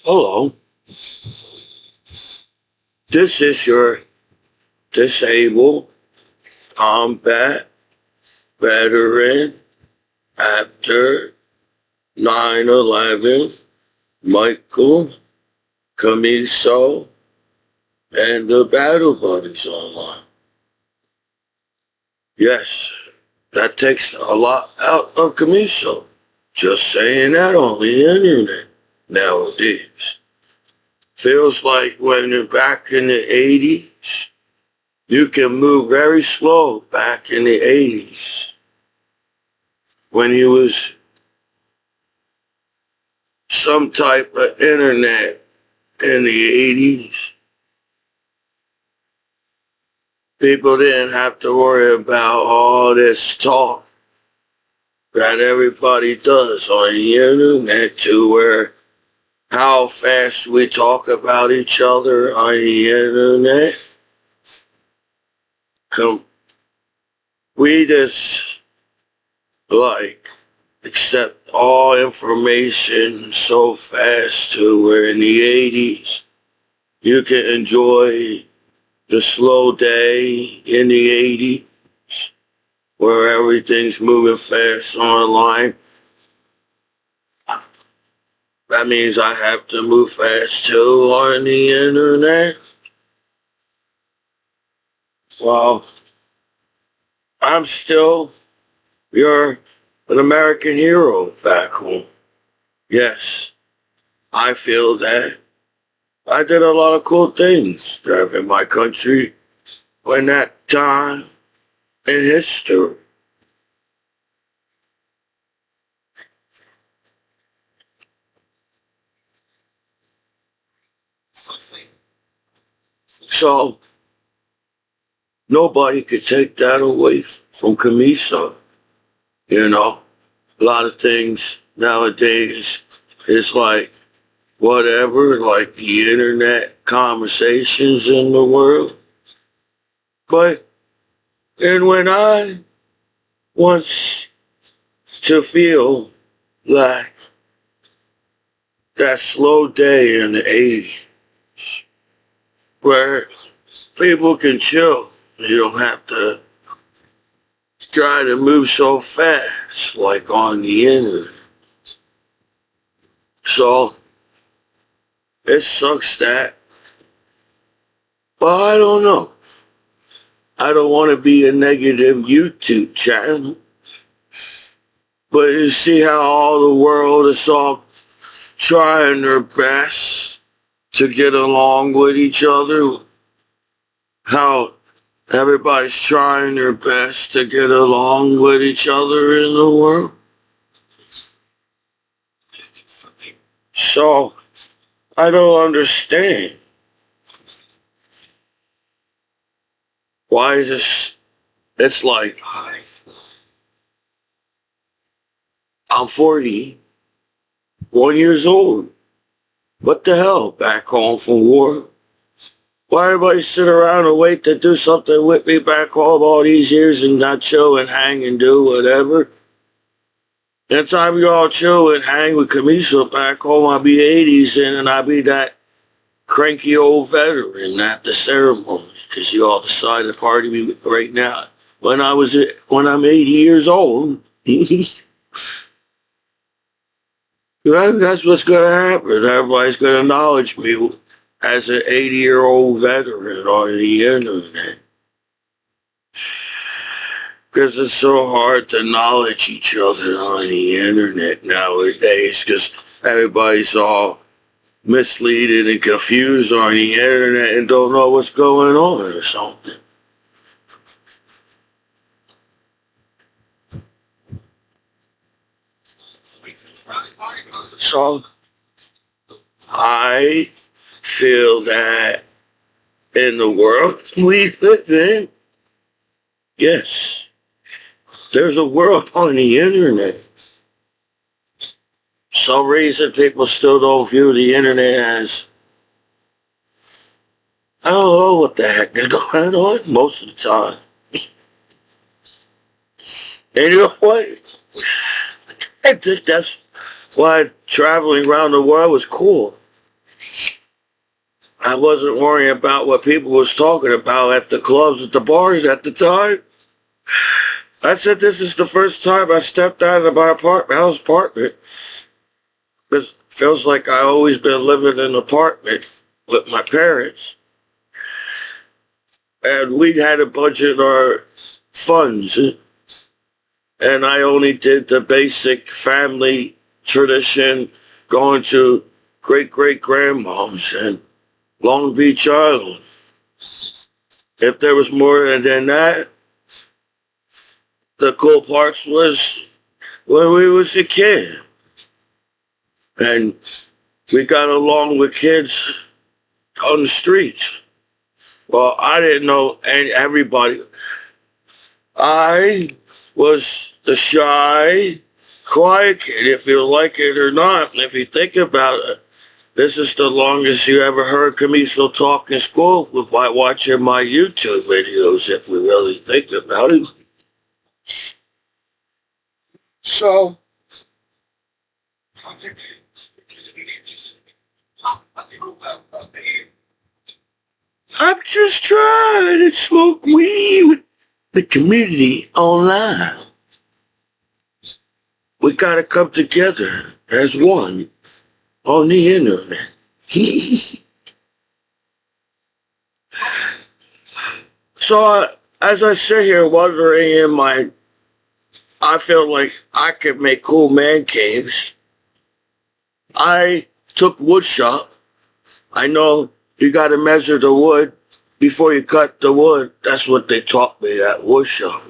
Hello, this is your disabled combat veteran after 9/11, Michael Commiso, and the Battle Buddies online. Yes, that takes a lot out of Commiso. Just saying that on the internet nowadays. Feels like when you're back in the 80s, you can move very slow back in the 80s. When you was some type of internet in the 80s, people didn't have to worry about all this talk that everybody does on the internet to where how fast we talk about each other on the internet. We just like accept all information so fast to where in the 80s you can enjoy the slow day in the 80s where everything's moving fast online. That means I have to move fast too on the internet. Well, I'm still you're an American hero back home. Yes, I feel that. I did a lot of cool things driving my country when that time in history. So nobody could take that away from Commiso. You know, a lot of things nowadays is like whatever, like the internet conversations in the world. But and when I want to feel like that slow day in the 80s where people can chill. You don't have to try to move so fast like on the internet. So it sucks that, but I don't know. I don't want to be a negative YouTube channel, but you see how all the world is all trying their best to get along with each other. How everybody's trying their best to get along with each other in the world. So I don't understand. Why is this? It's like I'm 41 years old. What the hell? Back home from war. Why everybody sit around and wait to do something with me back home all these years and not chill and hang and do whatever? That time you all chill and hang with Commiso back home, I'll be 80s in and I'll be that cranky old veteran at the ceremony because you all decided to party me right now. When I'm 80 years old, that's what's going to happen. Everybody's going to acknowledge me as an 80-year-old veteran on the internet. Because it's so hard to acknowledge each other on the internet nowadays because everybody's all misleaded and confused on the internet and don't know what's going on or something. So I feel that in the world we live in, yes, there's a world on the internet. Some reason people still don't view the internet as, I don't know what the heck is going on most of the time. And you know what? I think that's why traveling around the world was cool. I wasn't worrying about what people was talking about at the clubs, at the bars at the time. I said, this is the first time I stepped out of my house apartment. It feels like I always been living in an apartment with my parents. And we had a budget our funds. And I only did the basic family tradition, going to great-great-grandmoms and Long Beach Island. If there was more than that, the cool parts was when we was a kid. And we got along with kids on the streets. Well, I didn't know everybody. I was the shy, quiet kid, if you like it or not. If you think about it, this is the longest you ever heard Commiso talk in school by watching my YouTube videos, if we really think about it. So, I'm just trying to smoke weed with the community online. We gotta come together as one on the internet. So as I sit here wondering I feel like I could make cool man caves. I took wood shop. I know you gotta measure the wood before you cut the wood. That's what they taught me at wood shop.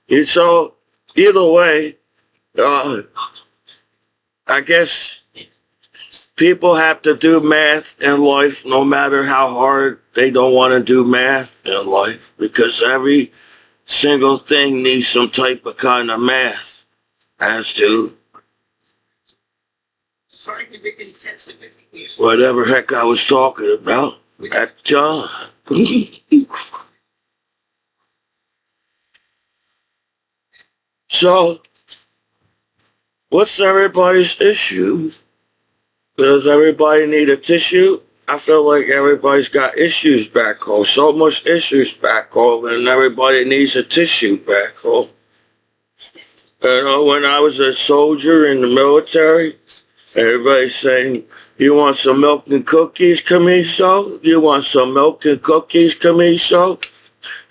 And so either way, I guess people have to do math in life no matter how hard they don't want to do math in life, because every single thing needs some type of kind of math as to whatever heck I was talking about at the time. So, what's everybody's issue? Does everybody need a tissue? I feel like everybody's got issues back home. So much issues back home, and everybody needs a tissue back home. You know, when I was a soldier in the military, everybody's saying, you want some milk and cookies, Commiso? You want some milk and cookies, Commiso?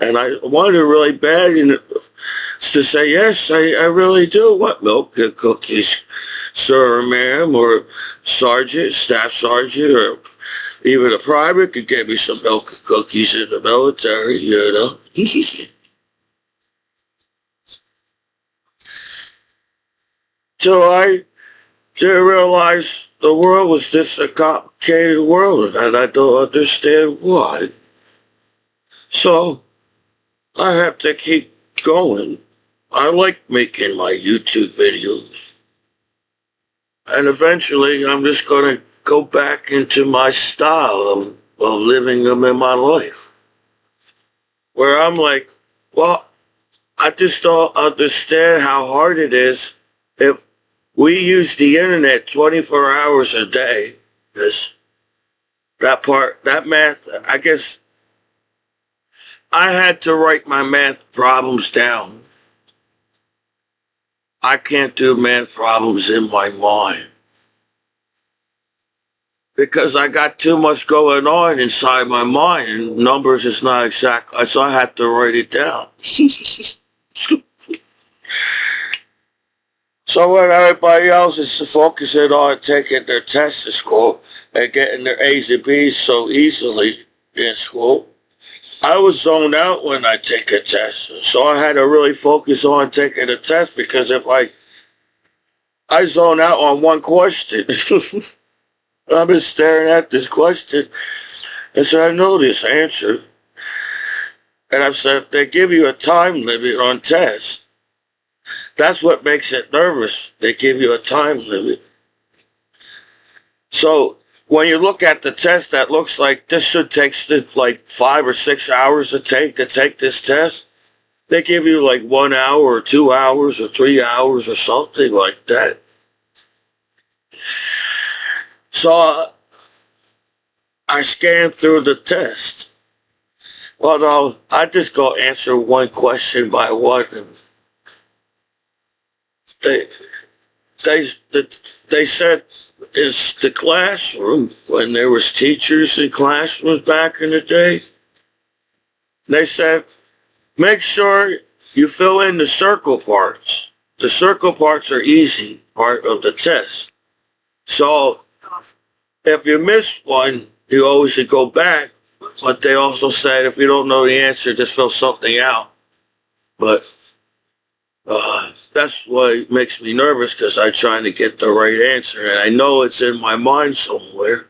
And I wanted really bad to say, yes, I really do want milk and cookies, sir or ma'am, or sergeant, staff sergeant, or even a private could give me some milk and cookies in the military, you know. So I didn't realize the world was just a complicated world, and I don't understand why. So I have to keep going. I like making my YouTube videos. And eventually I'm just going to go back into my style of living them in my life. Where I'm like, well, I just don't understand how hard it is if we use the internet 24 hours a day. This, that math, I guess I had to write my math problems down. I can't do math problems in my mind because I got too much going on inside my mind, and numbers is not exact, so I had to write it down. So when everybody else is focusing on taking their tests in school and getting their A's and B's so easily in school, I was zoned out when I take a test. So I had to really focus on taking a test, because if I zone out on one question, I've been staring at this question, and so I know this answer. And I've said, they give you a time limit on tests. That's what makes it nervous. They give you a time limit. So when you look at the test that looks like this should take like 5 or 6 hours to take this test, they give you like 1 hour or 2 hours or 3 hours or something like that. So I scanned through the test. Well, no, I just go answer one question by one. And they, they, they said it's the classroom when there was teachers in classrooms back in the day. They said, make sure you fill in the circle parts. The circle parts are easy part of the test. So if you miss one, you always should go back. But they also said if you don't know the answer, just fill something out. But that's what makes me nervous because I'm trying to get the right answer. And I know it's in my mind somewhere,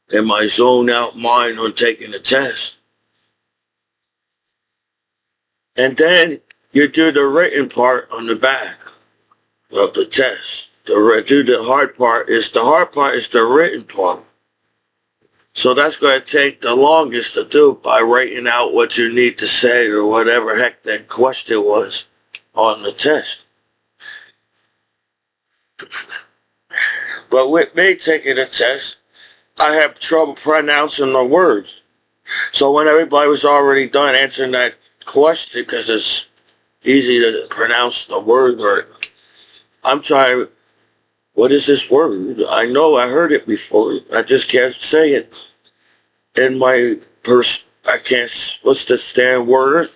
in my zone out mind on taking the test. And then you do the written part on the back of the test. The hard part is the written part. So that's going to take the longest to do by writing out what you need to say or whatever heck that question was on the test. But with me taking the test, I have trouble pronouncing the words. So when everybody was already done answering that question, because it's easy to pronounce the word, or I'm trying, what is this word? I know I heard it before. I just can't say it. In my I can't, what's the stand word?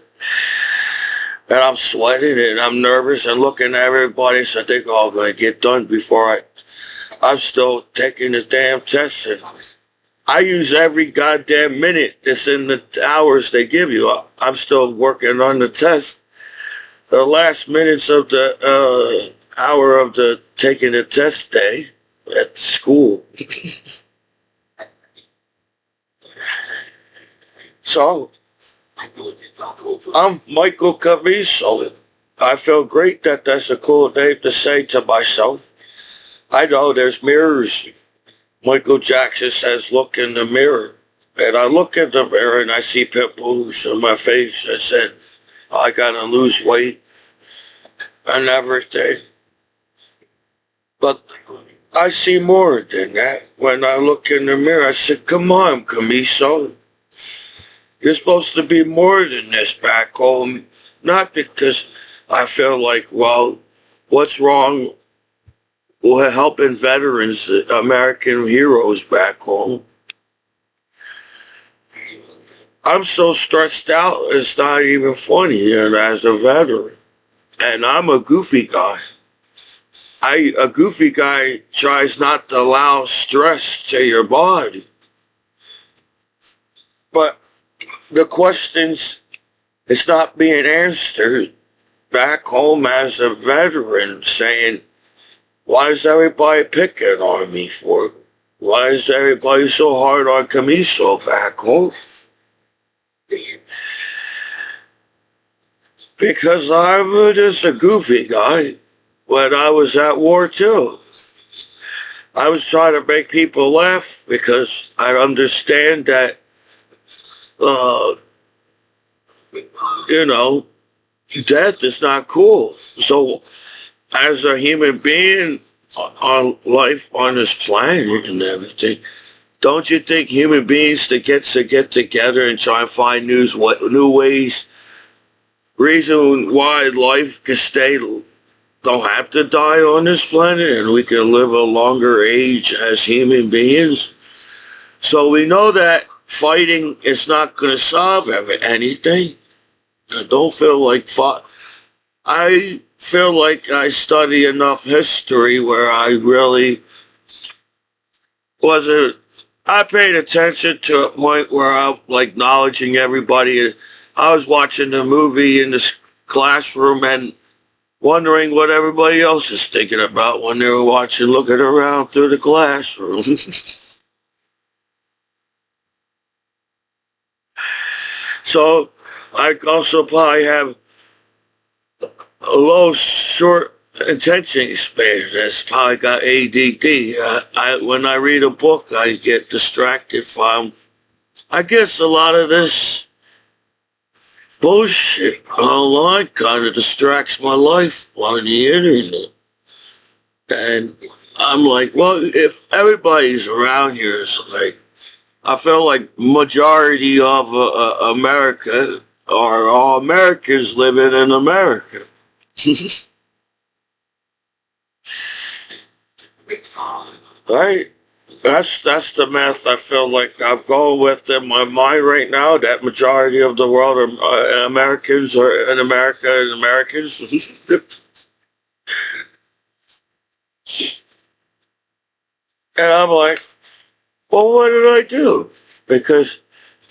And I'm sweating and I'm nervous and looking at everybody, so they're all going to get done before I'm still taking this damn test. And I use every goddamn minute that's in the hours they give you. I'm still working on the test. The last minutes of the hour of the taking the test day at school. So, I'm Michael Commiso. I feel great that that's a cool name to say to myself. I know there's mirrors. Michael Jackson says, look in the mirror. And I look in the mirror and I see pimples on my face. I said, I gotta lose weight and everything. But I see more than that. When I look in the mirror, I said, come on, Commiso. You're supposed to be more than this back home. Not because I feel like, well, what's wrong with helping veterans, American heroes back home? I'm so stressed out, it's not even funny, and as a veteran. And I'm a goofy guy. A goofy guy tries not to allow stress to your body. But the questions, it's not being answered back home as a veteran, saying, why is everybody picking on me for? Why is everybody so hard on Commiso back home? Because I'm just a goofy guy. When I was at war too, I was trying to make people laugh because I understand that, death is not cool. So as a human being on life on this planet and everything, don't you think human beings to get together and try and find new ways, reason why life can stay, don't have to die on this planet and we can live a longer age as human beings? So we know that fighting is not going to solve anything. I don't feel like I feel like I study enough history where I really wasn't, I paid attention to a point where I'm like acknowledging everybody. I was watching the movie in this classroom and wondering what everybody else is thinking about when they were watching, looking around through the classroom. So I also probably have a low short attention span. That's probably got ADD. When I read a book, I get distracted from, I guess a lot of this bullshit online kind of distracts my life on the internet. And I'm like, well, if everybody's around here is like I feel like majority of America are all Americans living in America. Right? That's the math I feel like I'm going with in my mind right now. That majority of the world are Americans or in America and Americans. And I'm like, well, what did I do? Because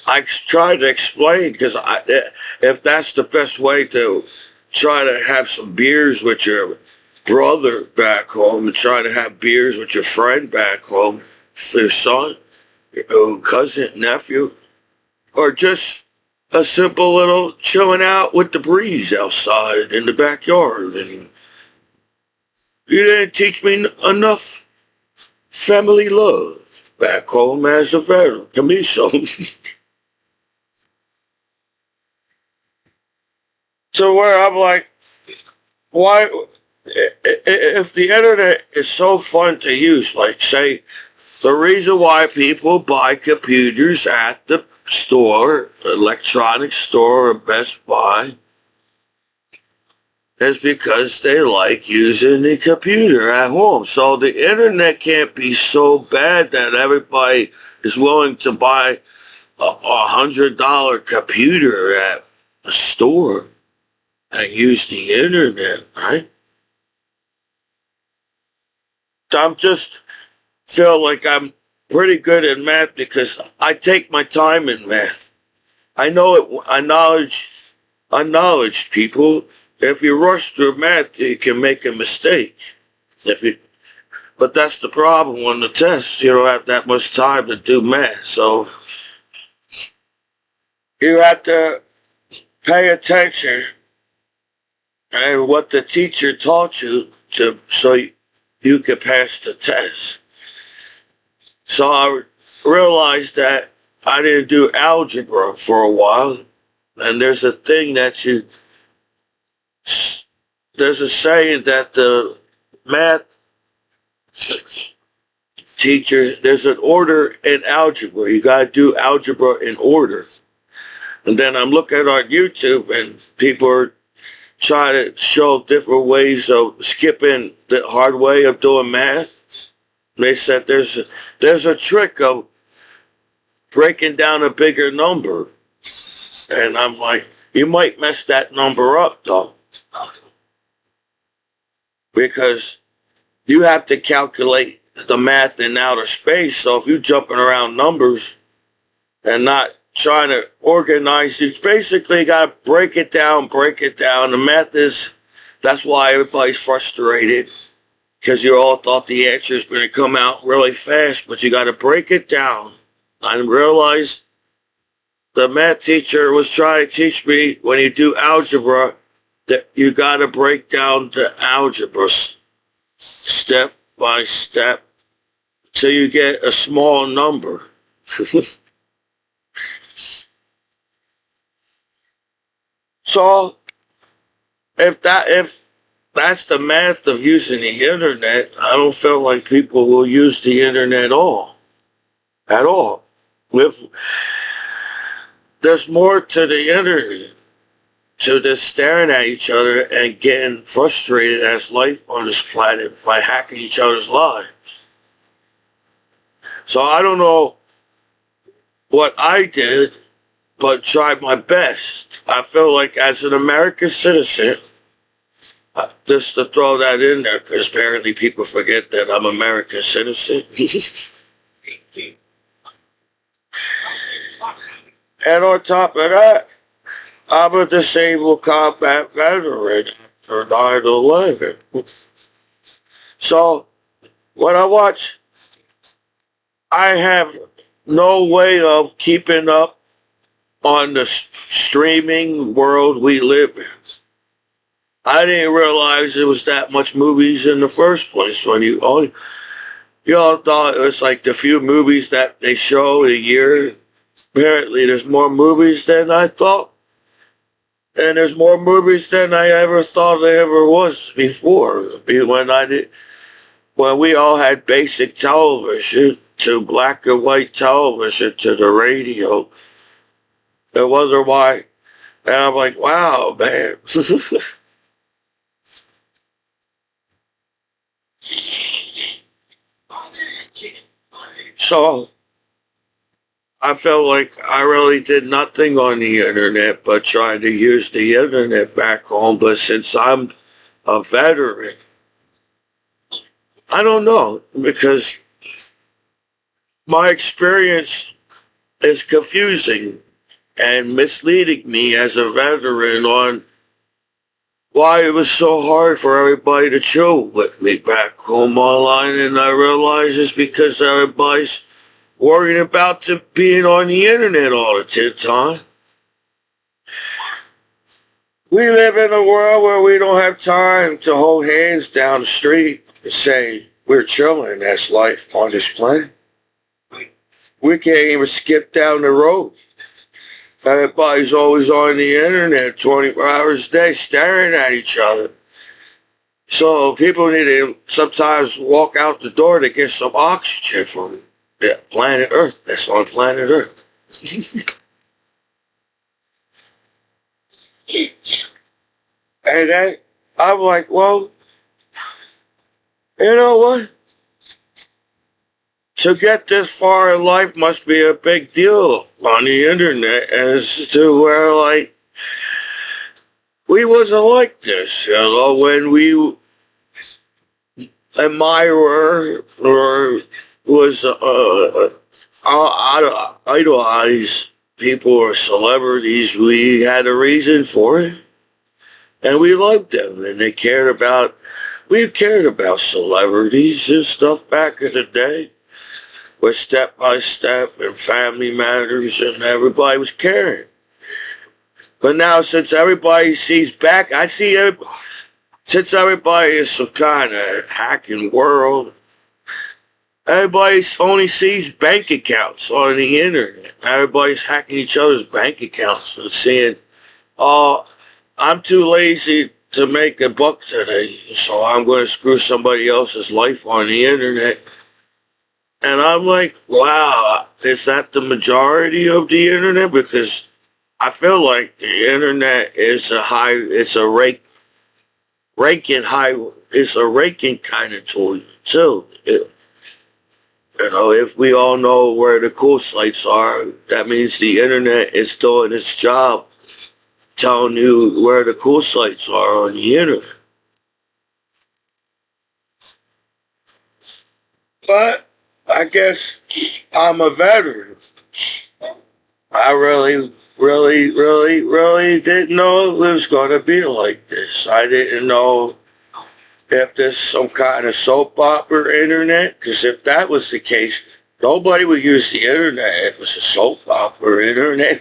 I tried to explain, because if that's the best way to try to have some beers with your brother back home and try to have beers with your friend back home, your son, your cousin, nephew, or just a simple little chilling out with the breeze outside in the backyard. And you didn't teach me enough family love back home as a veteran. Commiso. So where I'm like, why, if the internet is so fun to use, like say, the reason why people buy computers at the store, electronics store or Best Buy, is because they like using the computer at home. So the internet can't be so bad that everybody is willing to buy $100 computer at a store and use the internet, right? I'm just feel like I'm pretty good at math because I take my time in math. I know it. I knowledge people. If you rush through math, you can make a mistake. If you, but that's the problem on the test. You don't have that much time to do math, so you have to pay attention and what the teacher taught you to, so you could pass the test. So I realized that I didn't do algebra for a while, and there's a thing that there's a saying that the math teacher, there's an order in algebra. You gotta do algebra in order. And then I'm looking on YouTube and people are trying to show different ways of skipping the hard way of doing math. They said there's a trick of breaking down a bigger number. And I'm like, you might mess that number up though. Because you have to calculate the math in outer space. So if you're jumping around numbers and not trying to organize, you basically got to break it down. The math that's why everybody's frustrated, because you all thought the answer is going to come out really fast, but you got to break it down. I realized the math teacher was trying to teach me when you do algebra that you got to break down the algebra step by step till you get a small number. So if that's the math of using the internet, I don't feel like people will use the internet at all. If there's more to the internet, to just staring at each other and getting frustrated as life on this planet by hacking each other's lives. So I don't know what I did, but tried my best. I feel like as an American citizen, just to throw that in there, because apparently people forget that I'm American citizen. And on top of that, I'm a disabled combat veteran after 9/11. So when I watch, I have no way of keeping up on the streaming world we live in. I didn't realize there was that much movies in the first place. When you all thought it was like the few movies that they show a year. Apparently, there's more movies than I thought, and there's more movies than I ever thought there ever was before. When we all had basic television, to black and white television to the radio. It wonder why. And I'm like, wow, man. So I felt like I really did nothing on the internet but trying to use the internet back home. But since I'm a veteran, I don't know, because my experience is confusing and misleading me as a veteran on why it was so hard for everybody to chill with me back home online. And I realize it's because everybody's worrying about being on the internet all the time. We live in a world where we don't have time to hold hands down the street and say, we're chilling, that's life on this planet. We can't even skip down the road. Everybody's always on the internet 24 hours a day staring at each other. So people need to sometimes walk out the door to get some oxygen from planet Earth. That's on planet Earth. And then I'm like, well, you know what? To get this far in life must be a big deal on the internet, as to where, like, we wasn't like this, you know, when we admire or was idolize people or celebrities. We had a reason for it, and we liked them, and we cared about celebrities and stuff back in the day, with Step by Step and Family Matters, and everybody was caring. But now, since everybody sees back, since everybody is some kind of hacking world, everybody only sees bank accounts on the internet. Everybody's hacking each other's bank accounts and saying, oh, I'm too lazy to make a buck today, so I'm going to screw somebody else's life on the internet. And I'm like, wow, is that the majority of the internet? Because I feel like the internet is it's a raking kind of tool too. If we all know where the cool sites are, that means the internet is doing its job, telling you where the cool sites are on the internet. But I guess I'm a veteran. I really didn't know it was going to be like this. I didn't know if there's some kind of soap opera internet, because if that was the case, nobody would use the internet if it was a soap opera internet.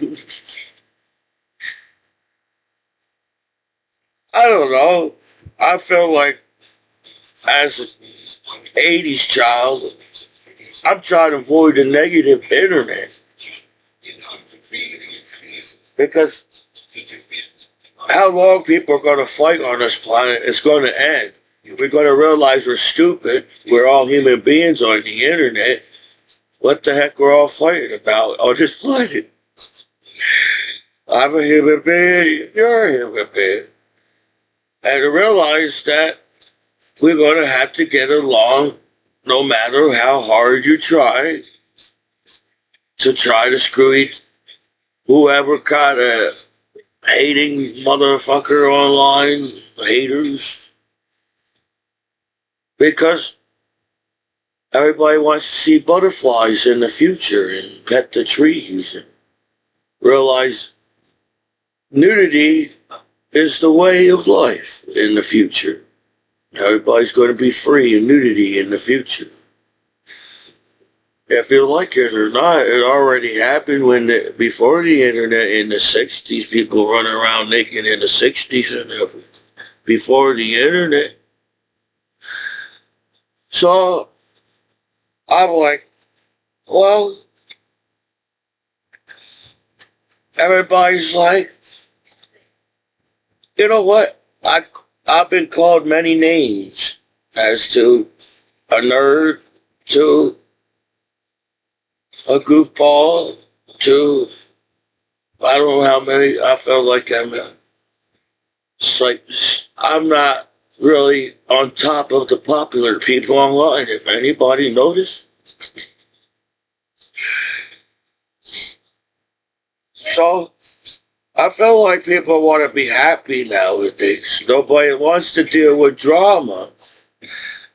I don't know. I feel like as an 80s child, I'm trying to avoid the negative internet. Because how long people are going to fight on this planet is going to end. We're going to realize we're stupid. We're all human beings on the internet. What the heck we're all fighting about on this planet? I'm a human being. You're a human being. And to realize that we're going to have to get along no matter how hard you try to screw whoever kind of hating motherfucker online, haters, because everybody wants to see butterflies in the future and pet the trees and realize nudity is the way of life in the future. Everybody's going to be free in nudity in the future. If you like it or not, it already happened before the internet in the 60s. People running around naked in the 60s and everything. Before the internet. So, I'm like, well, everybody's like, you know what? I've been called many names, as to a nerd, to a goofball to I don't know how many. I felt like it's like I'm not really on top of the popular people online. If anybody noticed, so I feel like people want to be happy nowadays. Nobody wants to deal with drama.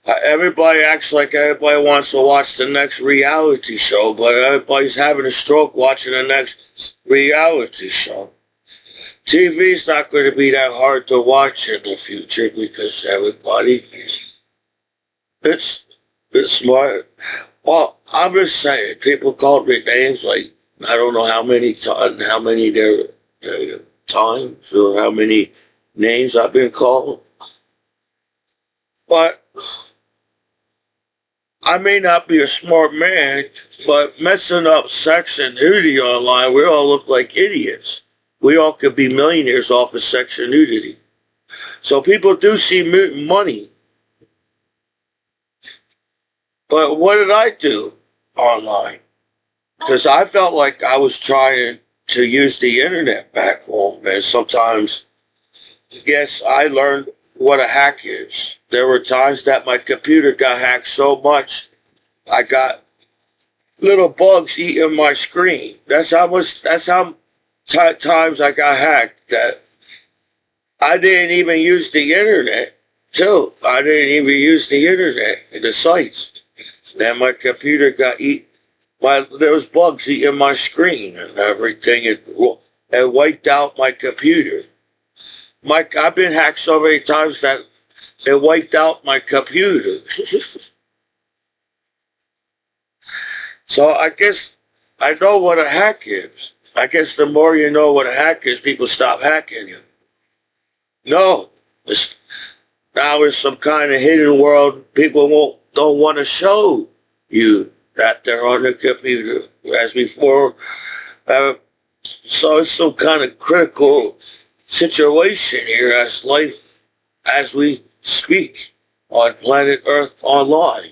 Everybody acts like everybody wants to watch the next reality show, but everybody's having a stroke watching the next reality show. TV's not going to be that hard to watch in the future because everybody it's it's smart. Well, I'm just saying, people called me names like I don't know how many times or how many names I've been called, but I may not be a smart man, but messing up sex and nudity online, we all look like idiots. We all could be millionaires off of sex and nudity. So people do see money. But what did I do online? Because I felt like I was trying to use the internet back home. And sometimes, yes, I learned what a hack is. There were times that my computer got hacked so much, I got little bugs eating my screen. That's how times I got hacked that I didn't even use the internet too. I didn't even use the internet and the sites. And my computer got there was bugs eating my screen and everything. It wiped out my computer. I've been hacked so many times that it wiped out my computer. So I guess I know what a hack is. I guess the more you know what a hack is, people stop hacking you. No, now it's some kind of hidden world. People don't want to show you that they're on the computer as before. So it's some kind of critical situation here as we speak on planet Earth online.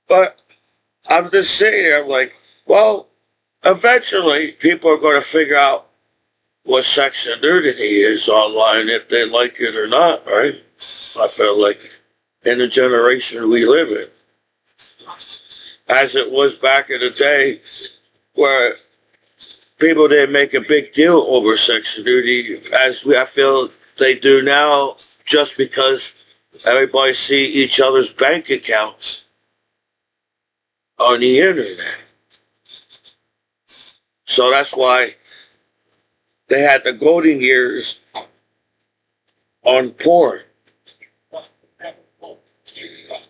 But I'm just sitting there like, well, eventually people are going to figure out what sex and nudity is online if they like it or not, right? I feel like in the generation we live in, as it was back in the day where people didn't make a big deal over sex and nudity I feel they do now just because everybody see each other's bank accounts on the internet. So that's why they had the golden years on porn.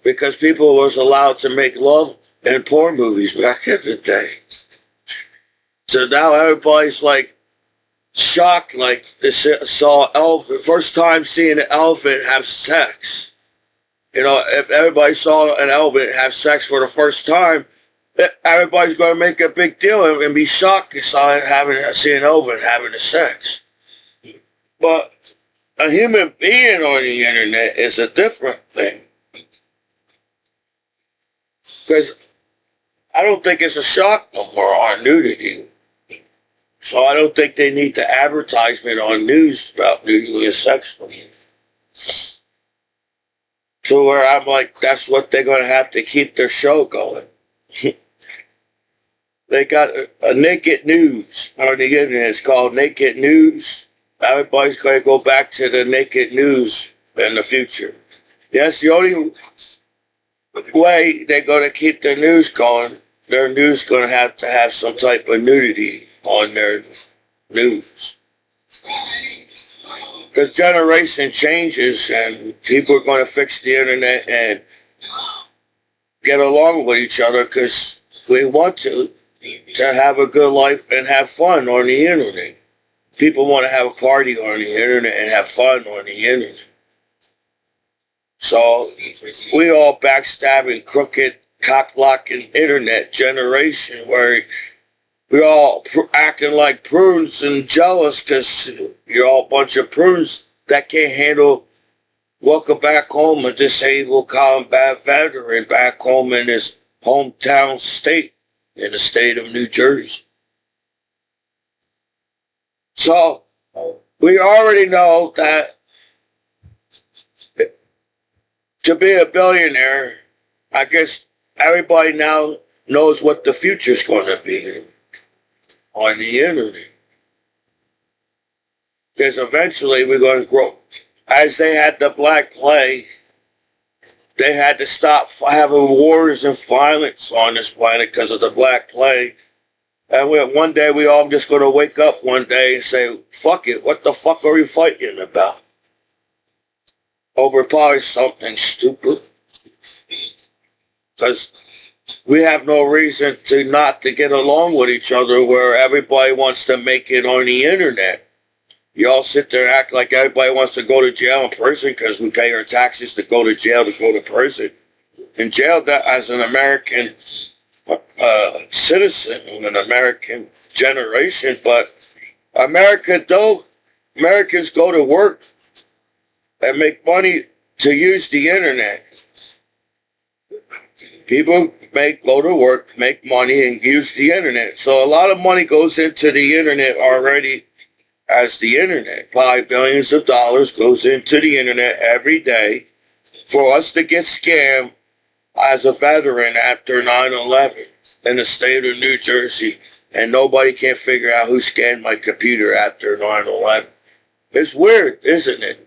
Because people was allowed to make love in porn movies back in the day. So now everybody's like shocked, like they saw elephant, first time seeing an elephant have sex. You know, if everybody saw an elephant have sex for the first time, everybody's going to make a big deal and be shocked at seeing an elephant having a sex. But a human being on the internet is a different thing. Because I don't think it's a shock no more on nudity. So I don't think they need the advertisement on news about nudity and sex. To where I'm like, that's what they're going to have to keep their show going. They got a naked news on the internet. It's called Naked News. Everybody's going to go back to the naked news in the future. That's the only way they're going to keep their news going. Their news going to have some type of nudity on their news. Because generation changes and people are going to fix the internet and get along with each other because we want to have a good life and have fun on the internet. People want to have a party on the internet and have fun on the internet. So we all backstabbing, crooked, cock-blocking internet generation where we're all acting like prunes and jealous because you're all a bunch of prunes that can't handle Welcome back home, a disabled combat veteran back home in his hometown state, in the state of New Jersey. So, we already know that to be a billionaire, I guess everybody now knows what the future's going to be on the internet. Because eventually we're going to grow. As they had the Black Plague, they had to stop having wars and violence on this planet because of the Black Plague. And one day we all just going to wake up one day and say, fuck it, what the fuck are we fighting about? Over probably something stupid. Because we have no reason to not to get along with each other where everybody wants to make it on the internet. You all sit there and act like everybody wants to go to jail and prison because we pay our taxes to go to jail, to go to prison. In jail, that as an American citizen, an American generation, but Americans go to work and make money to use the internet. People go to work, make money, and use the internet. So a lot of money goes into the internet already as the internet. Probably billions of dollars goes into the internet every day for us to get scammed as a veteran after 9/11 in the state of New Jersey. And nobody can figure out who scanned my computer after 9/11. It's weird, isn't it?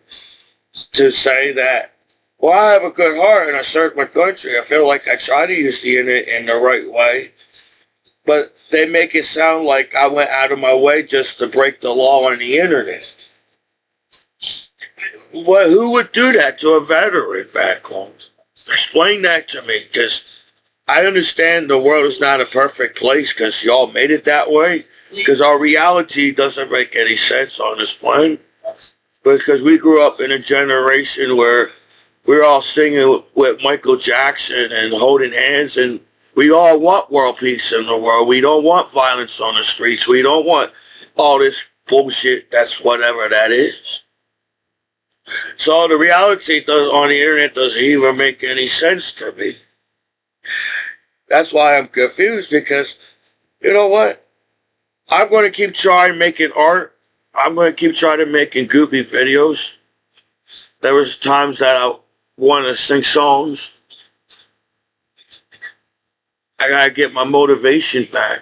To say that, well, I have a good heart and I serve my country. I feel like I try to use the internet in the right way. But they make it sound like I went out of my way just to break the law on the internet. Well, who would do that to a veteran back home? Explain that to me, because I understand the world is not a perfect place because y'all made it that way. Because our reality doesn't make any sense on this planet. Because we grew up in a generation where we're all singing with Michael Jackson and holding hands, and we all want world peace in the world. We don't want violence on the streets. We don't want all this bullshit. That's whatever that is. So the reality on the internet doesn't even make any sense to me. That's why I'm confused, because you know what? I'm going to keep trying making art. I'm going to keep trying to making goofy videos. There was times that I want to sing songs. I got to get my motivation back.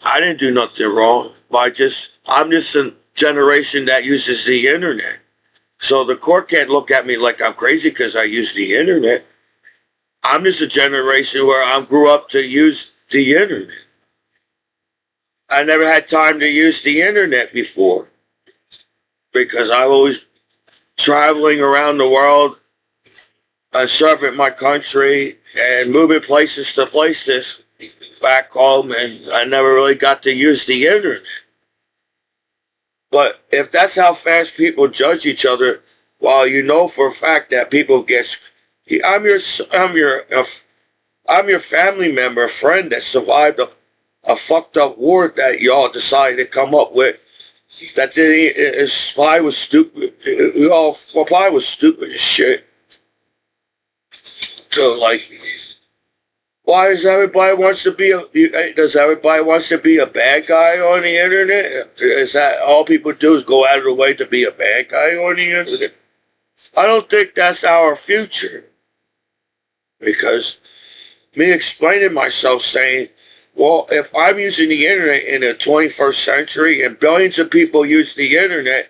I didn't do nothing wrong. But I'm just a generation that uses the internet. So the court can't look at me like I'm crazy because I use the internet. I'm just a generation where I grew up to use the internet. I never had time to use the internet before because I was traveling around the world and serving my country and moving places to places back home, and I never really got to use the internet. But if that's how fast people judge each other, while you know for a fact that people get, I'm your family member, a friend that survived a fucked up war that y'all decided to come up with. That probably was stupid. Probably was stupid as shit. So like, why does everybody wants to be does everybody wants to be a bad guy on the internet? Is that all people do is go out of the way to be a bad guy on the internet? I don't think that's our future. Because me explaining myself saying, well, if I'm using the internet in the 21st century and billions of people use the internet,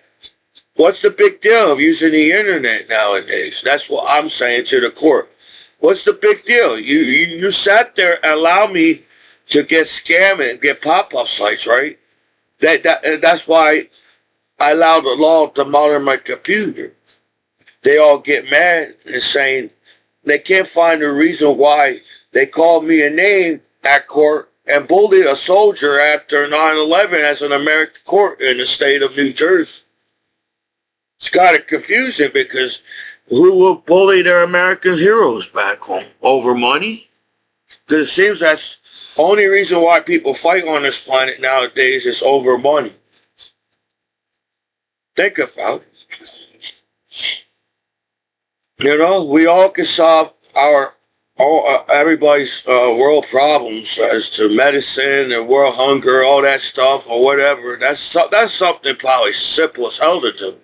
what's the big deal of using the internet nowadays? That's what I'm saying to the court. What's the big deal? You sat there and allowed me to get scammed and get pop-up sites, right? That's why I allowed the law to monitor my computer. They all get mad and saying they can't find a reason why they called me a name at court and bullied a soldier after 9/11 as an American court in the state of New Jersey. It's kind of confusing because who will bully their American heroes back home? Over money? Because it seems that's the only reason why people fight on this planet nowadays is over money. Think about it. You know, we all can solve everybody's world problems as to medicine and world hunger, all that stuff or whatever. That's something probably simple as hell to do.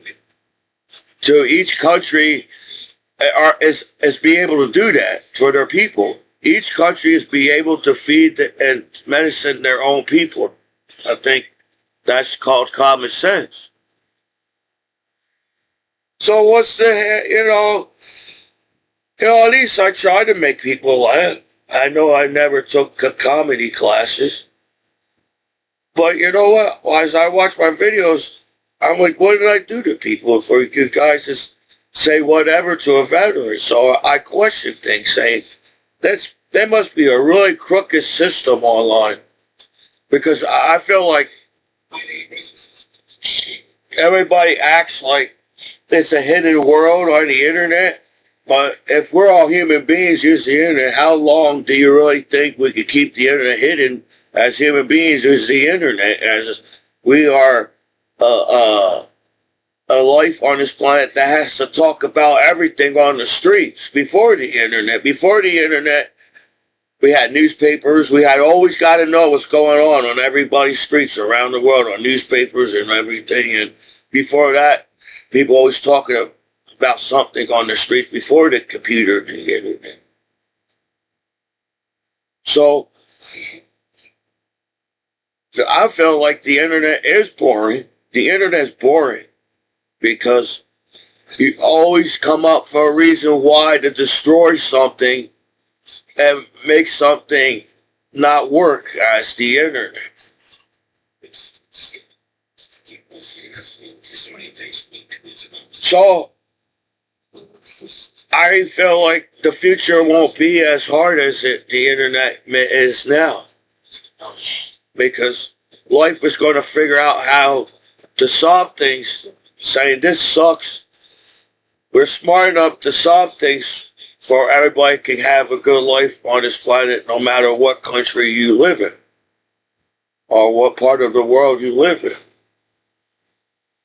To each country is be able to do that for their people. Each country is be able to feed and medicine their own people. I think that's called common sense. So what's the, at least I try to make people laugh. I know I never took comedy classes, but you know what? As I watch my videos, I'm like, what did I do to people for you guys just say whatever to a veteran? So I question things, saying there must be a really crooked system online, because I feel like everybody acts like it's a hidden world on the internet. But if we're all human beings using the internet, how long do you really think we could keep the internet hidden as human beings using the internet? As we are a life on this planet that has to talk about everything on the streets. Before the internet, we had newspapers. We had always got to know what's going on everybody's streets around the world, on newspapers and everything. And before that, people always talking about something on the streets before the computer and the internet. So I feel like the internet is boring. The internet is boring because you always come up for a reason why to destroy something and make something not work as the internet. So I feel like the future won't be as hard as the internet is now, because life is going to figure out how to solve things, saying this sucks. We're smart enough to solve things for everybody can have a good life on this planet, no matter what country you live in or what part of the world you live in.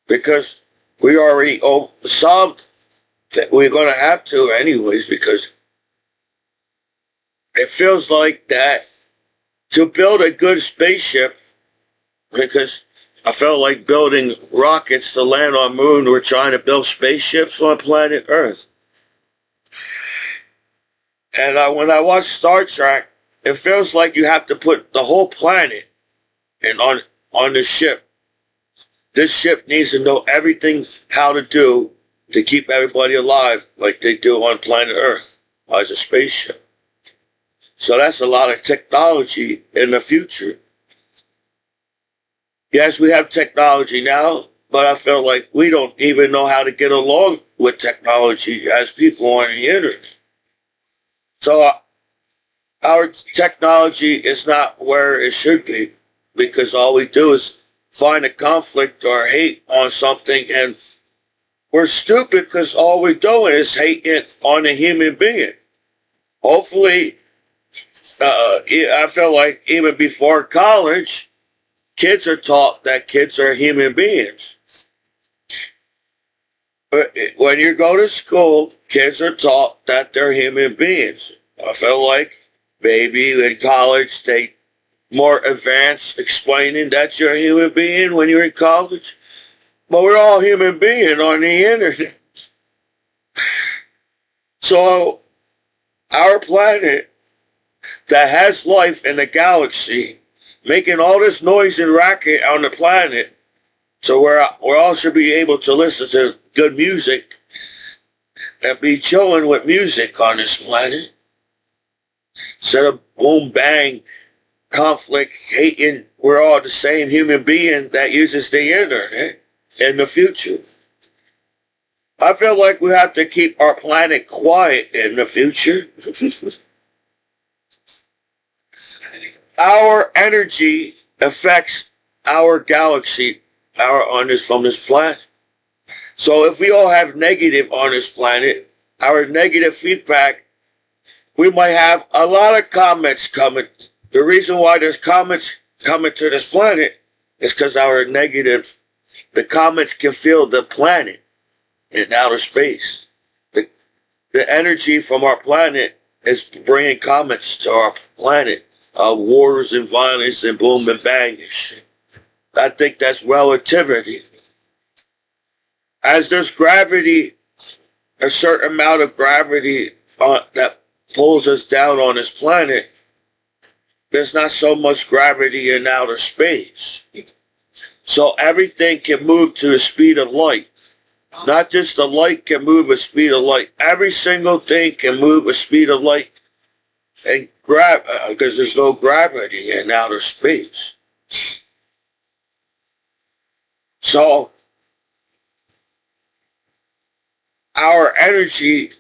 Because we already solved that we're going to have to anyways, because it feels like that to build a good spaceship, because I felt like building rockets to land on the moon. We're trying to build spaceships on planet Earth. And when I watch Star Trek, it feels like you have to put the whole planet on the ship. This ship needs to know everything how to do to keep everybody alive like they do on planet Earth as a spaceship. So that's a lot of technology in the future. Yes, we have technology now, but I feel like we don't even know how to get along with technology as people on the internet. So our technology is not where it should be, because all we do is find a conflict or hate on something, and we're stupid because all we're doing is hating on a human being. Hopefully, I feel like even before college, kids are taught that kids are human beings. But when you go to school, kids are taught that they're human beings. I feel like maybe in college they more advanced explaining that you're a human being when you're in college. But we're all human beings on the internet. So our planet that has life in the galaxy, making all this noise and racket on the planet, so we all should be able to listen to good music and be chilling with music on this planet, instead of boom bang conflict, hating. We're all the same human being that uses the internet in the future. I feel like we have to keep our planet quiet in the future. Our energy affects our galaxy, from this planet. So if we all have negative on this planet, our negative feedback, we might have a lot of comments coming. The reason why there's comments coming to this planet is because the comments can fill the planet in outer space. the energy from our planet is bringing comets to our planet. Wars and violence and boom and bang and shit. I think that's relativity. As there's gravity, a certain amount of gravity that pulls us down on this planet, there's not so much gravity in outer space. So everything can move to the speed of light. Not just the light can move at speed of light. Every single thing can move at speed of light and because there's no gravity in outer space. So our energy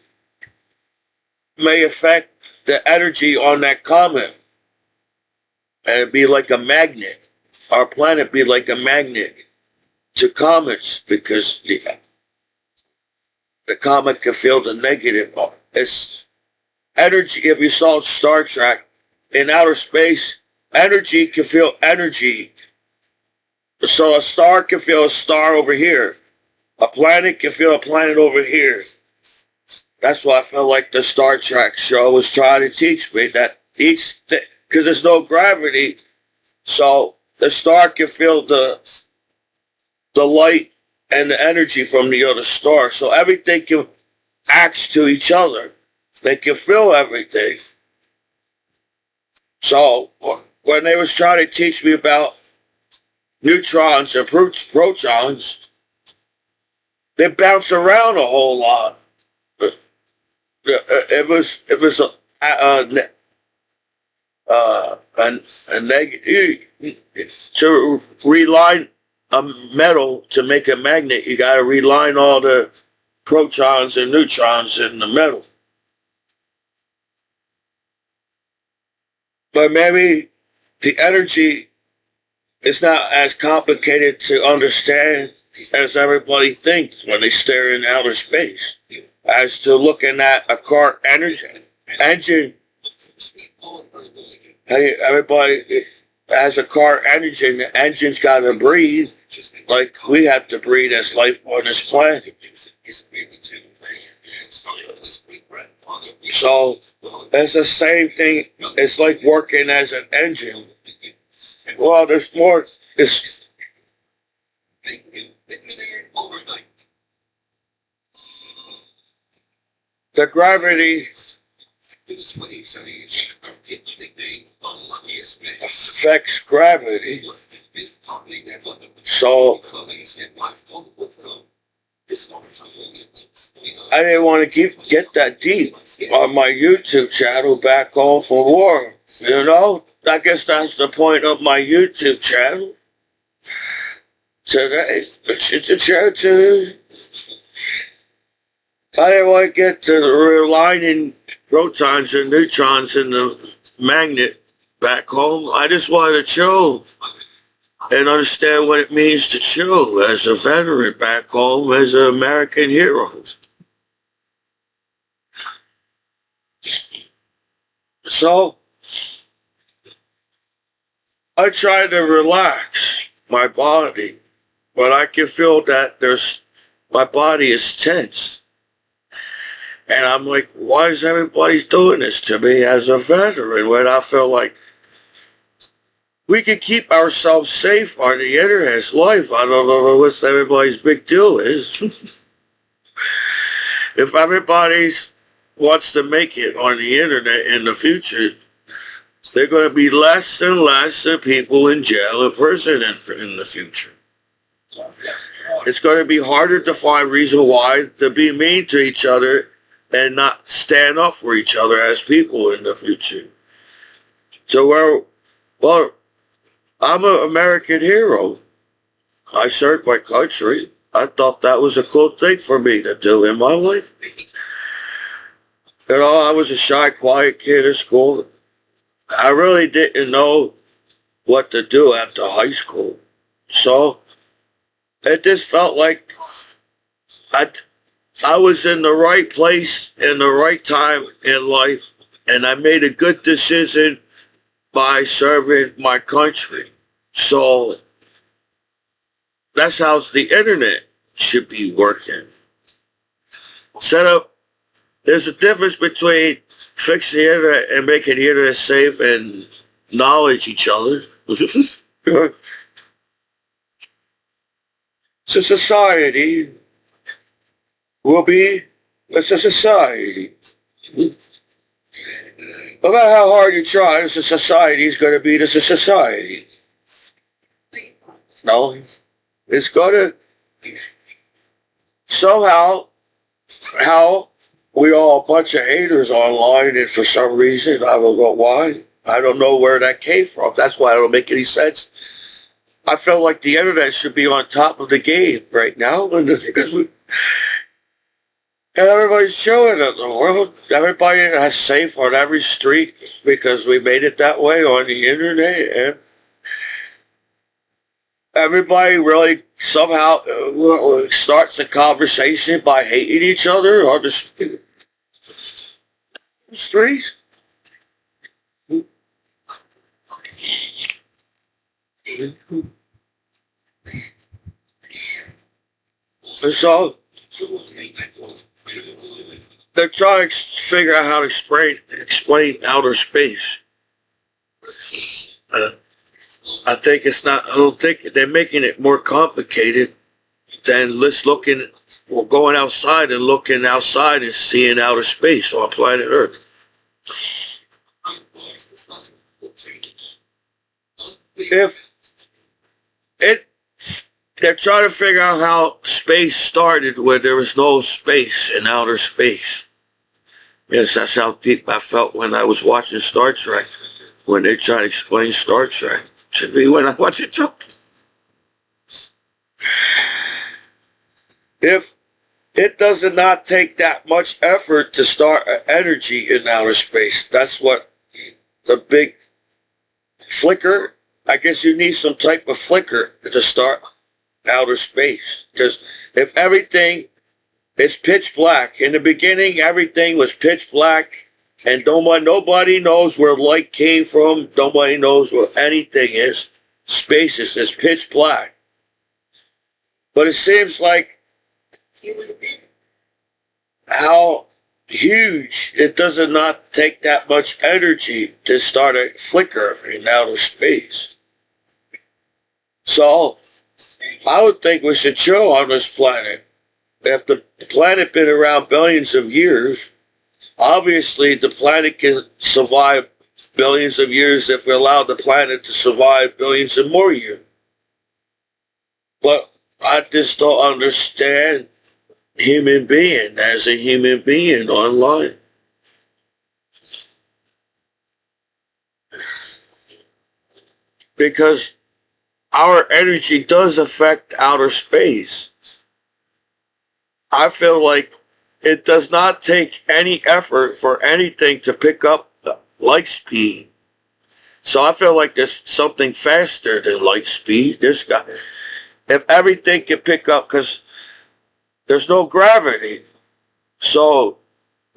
may affect the energy on that comet, and it'd be like a magnet. Our planet be like a magnet to comets because the comet can feel the negative. It's energy. If you saw Star Trek, in outer space, energy can feel energy. So a star can feel a star over here. A planet can feel a planet over here. That's what I felt like the Star Trek show was trying to teach me, that each thing, because there's no gravity, so the star can feel the light and the energy from the other star. So everything can act to each other. They can feel everything. So when they was trying to teach me about neutrons and protons, they bounce around a whole lot. It was a negative. To reline a metal to make a magnet, you got to reline all the protons and neutrons in the metal. But maybe the energy is not as complicated to understand as everybody thinks when they stare in outer space. As to looking at a car engine, hey, everybody has a car engine. The engine's got to breathe like we have to breathe as life on this planet. So it's the same thing. It's like working as an engine. Well, there's more. It's the gravity affects gravity. So I didn't want to get that deep on my YouTube channel back home from war. You know, I guess that's the point of my YouTube channel today. I didn't want to get to the realigning protons and neutrons in the magnet back home. I just wanted to chill and understand what it means to chill as a veteran back home, as an American hero. So I try to relax my body, but I can feel that my body is tense. And I'm like, why is everybody doing this to me as a veteran when I feel like we can keep ourselves safe on the internet's life? I don't know what everybody's big deal is. If everybody wants to make it on the internet in the future, there are going to be less and less people in jail and prison in the future. It's going to be harder to find reason why to be mean to each other and not stand up for each other as people in the future. So well, I'm an American hero. I served my country. I thought that was a cool thing for me to do in my life. You know, I was a shy, quiet kid at school. I really didn't know what to do after high school. So it just felt like I was in the right place in the right time in life, and I made a good decision by serving my country. So that's how the internet should be working. Set up There's a difference between fixing the internet and making the internet safe and knowledge each other. So society will be, it's a society. No matter how hard you try, it's a society is going to be just a society. No, it's going to somehow, how we all a bunch of haters online, and for some reason, I don't know why. I don't know where that came from. That's why it don't make any sense. I feel like the internet should be on top of the game right now, and everybody's showing it in the world. Everybody is safe on every street because we made it that way on the internet, and everybody really somehow starts a conversation by hating each other on the streets. And so they're trying to figure out how to explain outer space. I think it's not. I don't think they're making it more complicated than going outside and looking outside and seeing outer space on planet Earth. If they're trying to figure out how space started when there was no space in outer space. Yes, that's how deep I felt when I was watching Star Trek, when they try to explain Star Trek to me when I watch it too. If it does not take that much effort to start energy in outer space, that's what the big flicker, I guess you need some type of flicker to start outer space. Because if everything is pitch black, in the beginning everything was pitch black, and nobody knows where light came from, nobody knows where anything is. Space is just pitch black. But it seems like how huge, it does not take that much energy to start a flicker in outer space. So I would think we should chill on this planet. If the planet been around billions of years, obviously the planet can survive billions of years if we allow the planet to survive billions and more years. But I just don't understand human being as a human being online. Because our energy does affect outer space. I feel like it does not take any effort for anything to pick up light speed. So I feel like there's something faster than light speed. If everything can pick up, because there's no gravity. So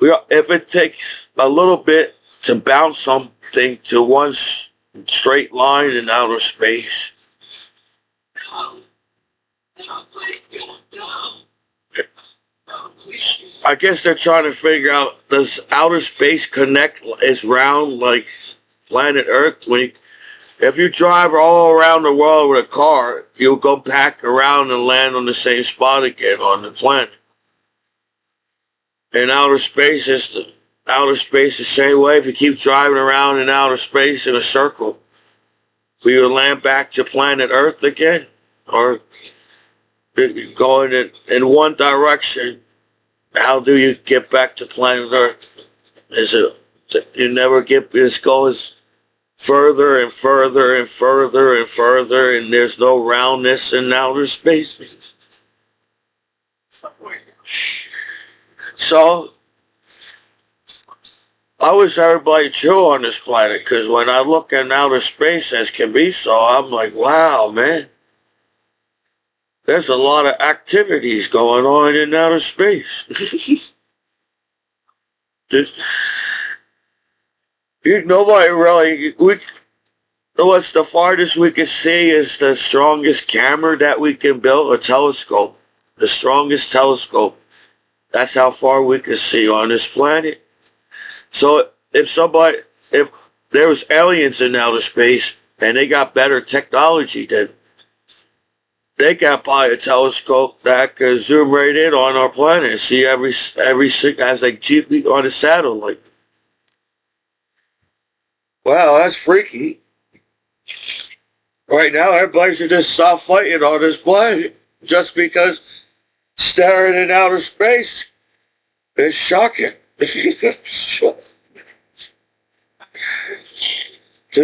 if it takes a little bit to bounce something to one straight line in outer space, I guess they're trying to figure out, does outer space connect, is round like planet Earth? If you drive all around the world with a car, you'll go back around and land on the same spot again on the planet. And outer space is the same way. If you keep driving around in outer space in a circle, will you land back to planet Earth again? Or going in one direction, how do you get back to planet Earth? You never get, it goes further and further and further and further, and there's no roundness in outer space. So I wish everybody chill on this planet, because when I look at outer space as Commiso, I'm like, wow, man. There's a lot of activities going on in outer space. Nobody really, what's the farthest we can see is the strongest camera that we can build, a telescope. The strongest telescope That's how far we can see on this planet. So if there was aliens in outer space and they got better technology, then they got by a telescope that could zoom right in on our planet and see every as like GB on a satellite. Wow, that's freaky. Right now, everybody should just stop fighting on this planet just because staring in outer space is shocking to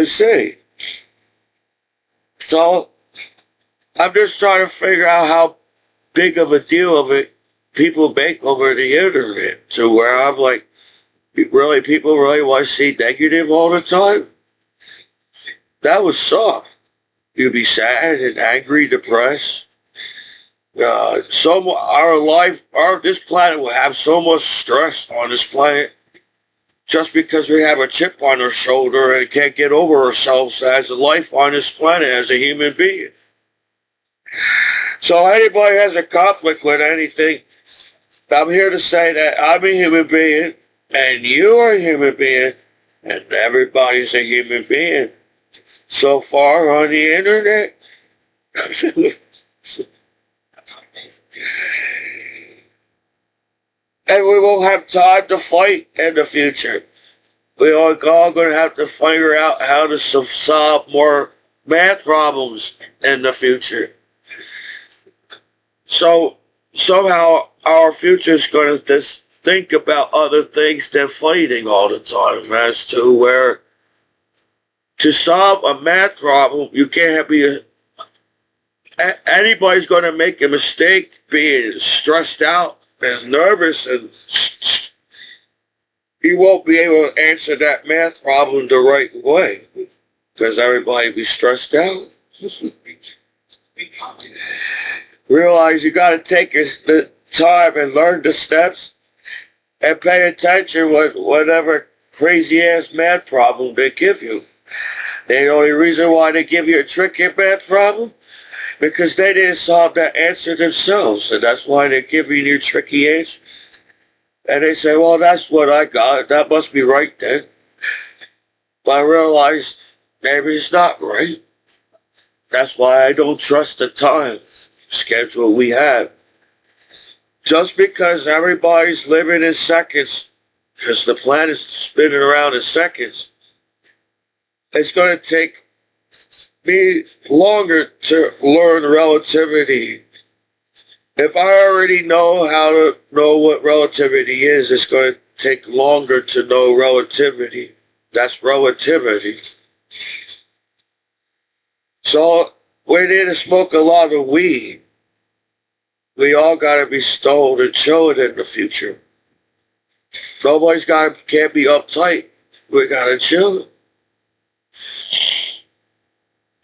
see. So I'm just trying to figure out how big of a deal of it people make over the internet to where I'm like, really, people really want to see negative all the time? That would suck. You'd be sad and angry, depressed. This planet will have so much stress on this planet just because we have a chip on our shoulder and can't get over ourselves as a life on this planet as a human being. So anybody has a conflict with anything, I'm here to say that I'm a human being and you are a human being and everybody's a human being. So far on the internet, and we won't have time to fight in the future. We are all going to have to figure out how to solve more math problems in the future. So somehow our future is going to just think about other things than fighting all the time, as to where to solve a math problem, you can't anybody's going to make a mistake being stressed out and nervous, and you won't be able to answer that math problem the right way because everybody be stressed out. Realize you got to take the time and learn the steps and pay attention with whatever crazy ass math problem they give you. The only reason why they give you a tricky math problem because they didn't solve that answer themselves, and that's why they're giving you tricky answers. And they say, well, that's what I got. That must be right then. But I realize maybe it's not right. That's why I don't trust the time schedule we have. Just because everybody's living in seconds, because the planet's spinning around in seconds, it's going to take me longer to learn relativity. If I already know how to know what relativity is, it's going to take longer to know relativity. That's relativity. So we need to smoke a lot of weed. We all got to be stoned and chilling in the future. Nobody's can't be uptight. We got to chill.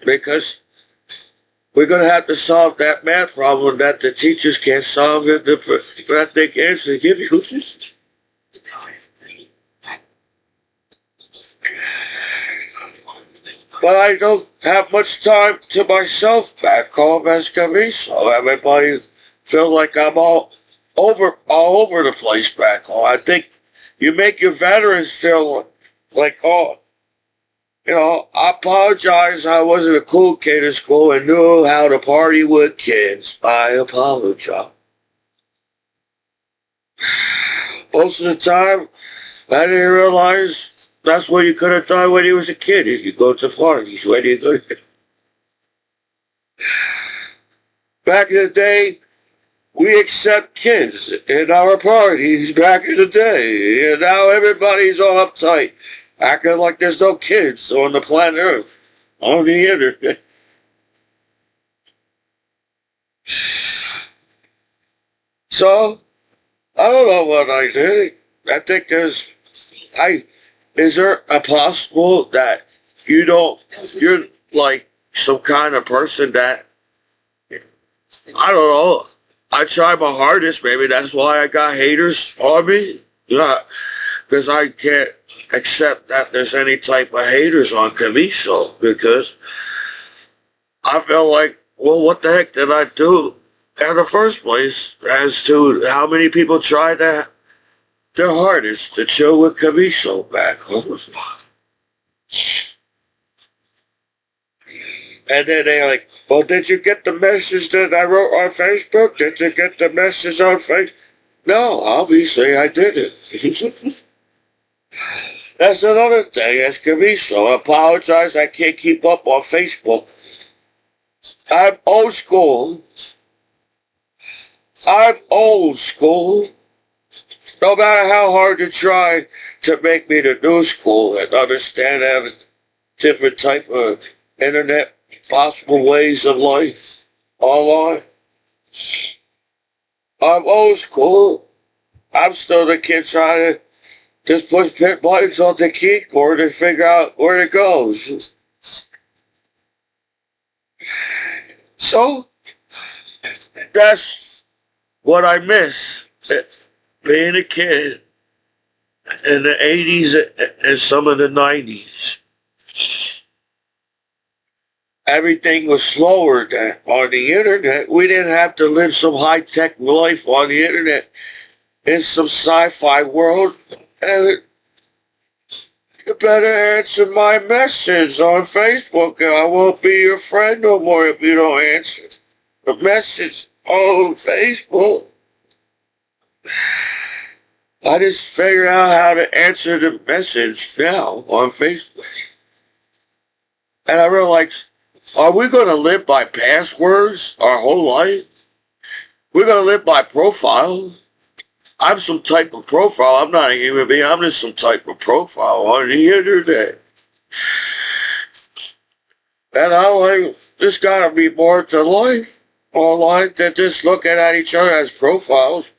Because we're going to have to solve that math problem that the teachers can't solve it, that they can't answer give you. But I don't have much time to myself back home as Commiso. Everybody feels like I'm all over the place back home. I think you make your veterans feel like, I apologize. I wasn't a cool kid in school and knew how to party with kids. I apologize. Most of the time, I didn't realize that's what you could have done when you was a kid. If you go to parties, when you go. Back in the day, we accept kids in our parties back in the day. And now everybody's all uptight, acting like there's no kids on the planet Earth, on the internet. So, I don't know what I think. I think is there a possible that you're like some kind of person that, I don't know, I try my hardest, maybe that's why I got haters on me. Yeah, because I can't accept that there's any type of haters on Commiso, because I feel like, well, what the heck did I do in the first place as to how many people tried their hardest to chill with Commiso back home. And then they like, well, did you get the message that I wrote on Facebook? Did you get the message on Facebook? No, obviously I didn't. That's another thing. That's Commiso. I apologize. I can't keep up on Facebook. I'm old school. I'm old school. No matter how hard you try to make me the new school and understand that different type of internet possible ways of life online, I'm old school. I'm still the kid trying to just push pin buttons on the keyboard and figure out where it goes. So, that's what I miss. Being a kid in the 80s and some of the 90s. Everything was slower than on the internet. We didn't have to live some high-tech life on the internet in some sci-fi world. And you better answer my message on Facebook. I won't be your friend no more if you don't answer the message on Facebook. I just figured out how to answer the message now on Facebook. And I realized, are we going to live by passwords our whole life? We're going to live by profile. I'm some type of profile. I'm not a human being. I'm just some type of profile on the internet. And I'm like, there's got to be more to life online than just looking at each other as profiles.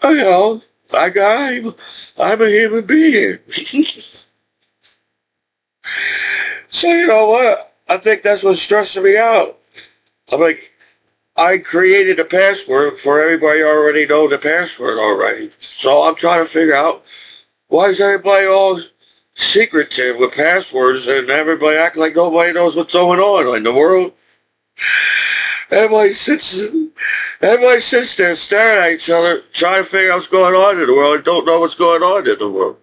You know, I'm a human being. So you know what? I think that's what's stressing me out. I'm like, I created a password for everybody already know the password already. So I'm trying to figure out, why is everybody all secretive with passwords and everybody act like nobody knows what's going on in the world? Everybody sits there staring at each other, trying to figure out what's going on in the world and don't know what's going on in the world.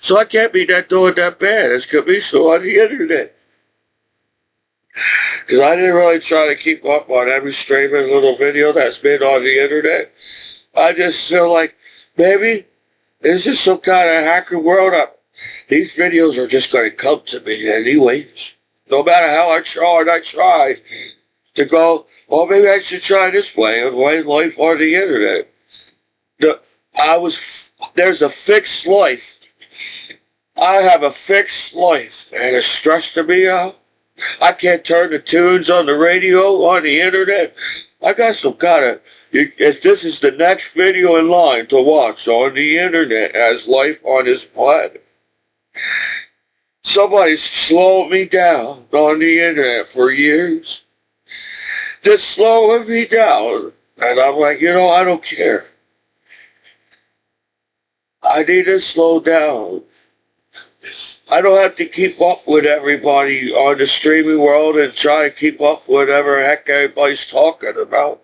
So I can't be doing that bad as Commiso on the internet. Because I didn't really try to keep up on every streaming little video that's been on the internet. I just feel like, maybe this is some kind of hacker world. These videos are just going to come to me anyway. No matter how I try to go, well, maybe I should try this way of life on the internet. There's a fixed life. I have a fixed life, and it's stressing me out. I can't turn the tunes on the radio, on the internet. I got some kind of, if this is the next video in line to watch on the internet as life on this planet. Somebody's slowed me down on the internet for years. Just slowing me down. And I'm like, I don't care. I need to slow down. I don't have to keep up with everybody on the streaming world and try to keep up with whatever heck everybody's talking about.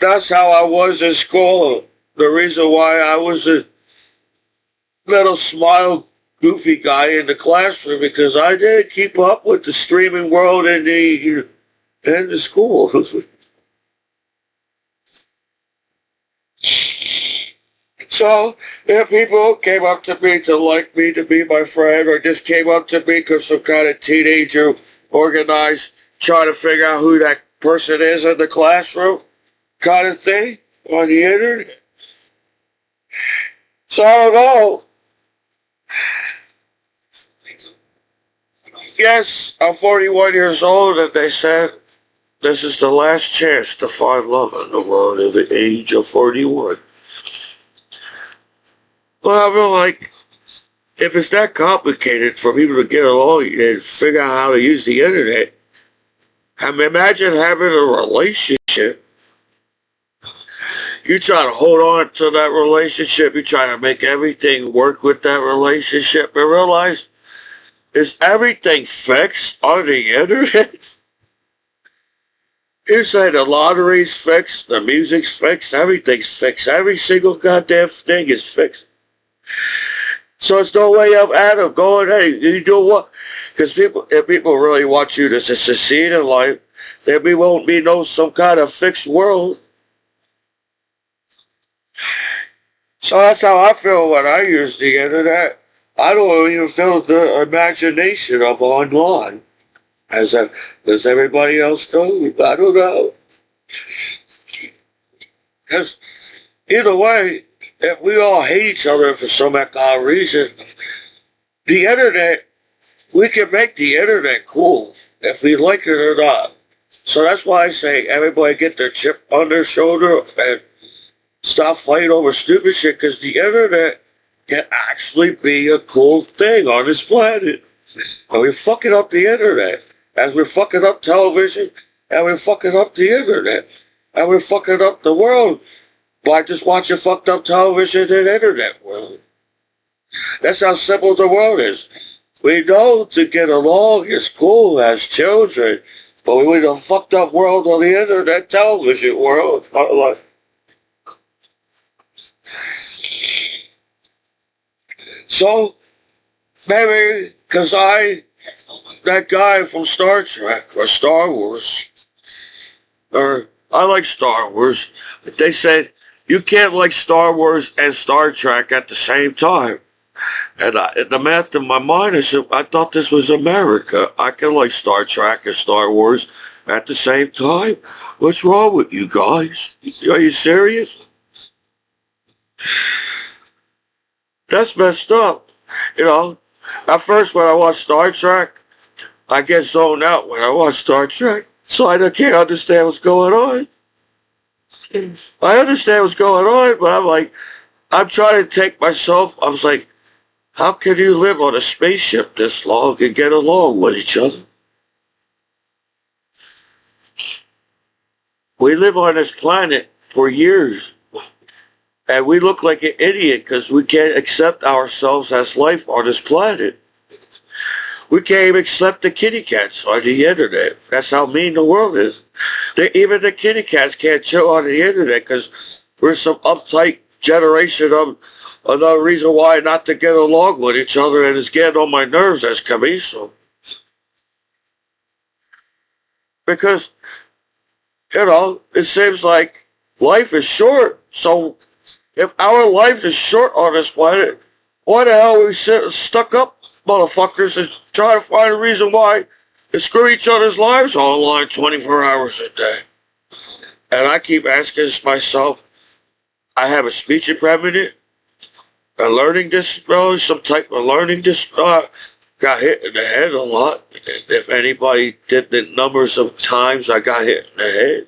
That's how I was in school. The reason why I was a little smile goofy guy in the classroom, because I didn't keep up with the streaming world in the school. So, if people came up to me to like me, to be my friend, or just came up to me because some kind of teenager organized, trying to figure out who that person is in the classroom, kind of thing, on the internet. So, I don't know. Yes, I'm 41 years old, and they said this is the last chance to find love in the world at the age of 41. Well, I feel like, if it's that complicated for people to get along and figure out how to use the internet, imagine having a relationship. You try to hold on to that relationship, you try to make everything work with that relationship, and realize, is everything fixed on the internet? You say the lottery's fixed, the music's fixed, everything's fixed. Every single goddamn thing is fixed. So it's no way of Adam going, hey, you do what? Because if people really want you to succeed in life, then we won't be no some kind of fixed world. So that's how I feel when I use the internet. I don't even feel the imagination of online. Does everybody else do? I don't know. Because either way, if we all hate each other for some kind of reason, the internet, we can make the internet cool if we like it or not. So that's why I say everybody get their chip on their shoulder and stop fighting over stupid shit, because the internet can actually be a cool thing on this planet. And we're fucking up the internet. As we're fucking up television, and we're fucking up the internet. And we're fucking up the world by just watching fucked up television and internet world. That's how simple the world is. We know to get along is cool as children, but we live in a fucked up world on the internet television world. So, maybe, because that guy from Star Trek, or Star Wars, or I like Star Wars, but they said you can't like Star Wars and Star Trek at the same time. And the math in my mind is, I thought this was America. I can like Star Trek and Star Wars at the same time. What's wrong with you guys? Are you serious? That's messed up. You know, at first when I watch Star Trek, I get zoned out when I watch Star Trek. So I can't understand what's going on. I understand what's going on, but I'm trying to take myself, I was like, how can you live on a spaceship this long and get along with each other? We live on this planet for years, and we look like an idiot because we can't accept ourselves as life on this planet. We can't even accept the kitty cats on the internet. That's how mean the world is. Even the kitty cats can't chill on the internet because we're some uptight generation of another reason why not to get along with each other, and it's getting on my nerves as Commiso. Because, it seems like life is short. So if our life is short on this planet, why the hell are we stuck up motherfuckers and try to find a reason why to screw each other's lives online 24 hours a day? And I keep asking myself, I have a speech impediment, a learning disability, some type of learning disability. Got hit in the head a lot. If anybody did the numbers of times I got hit in the head,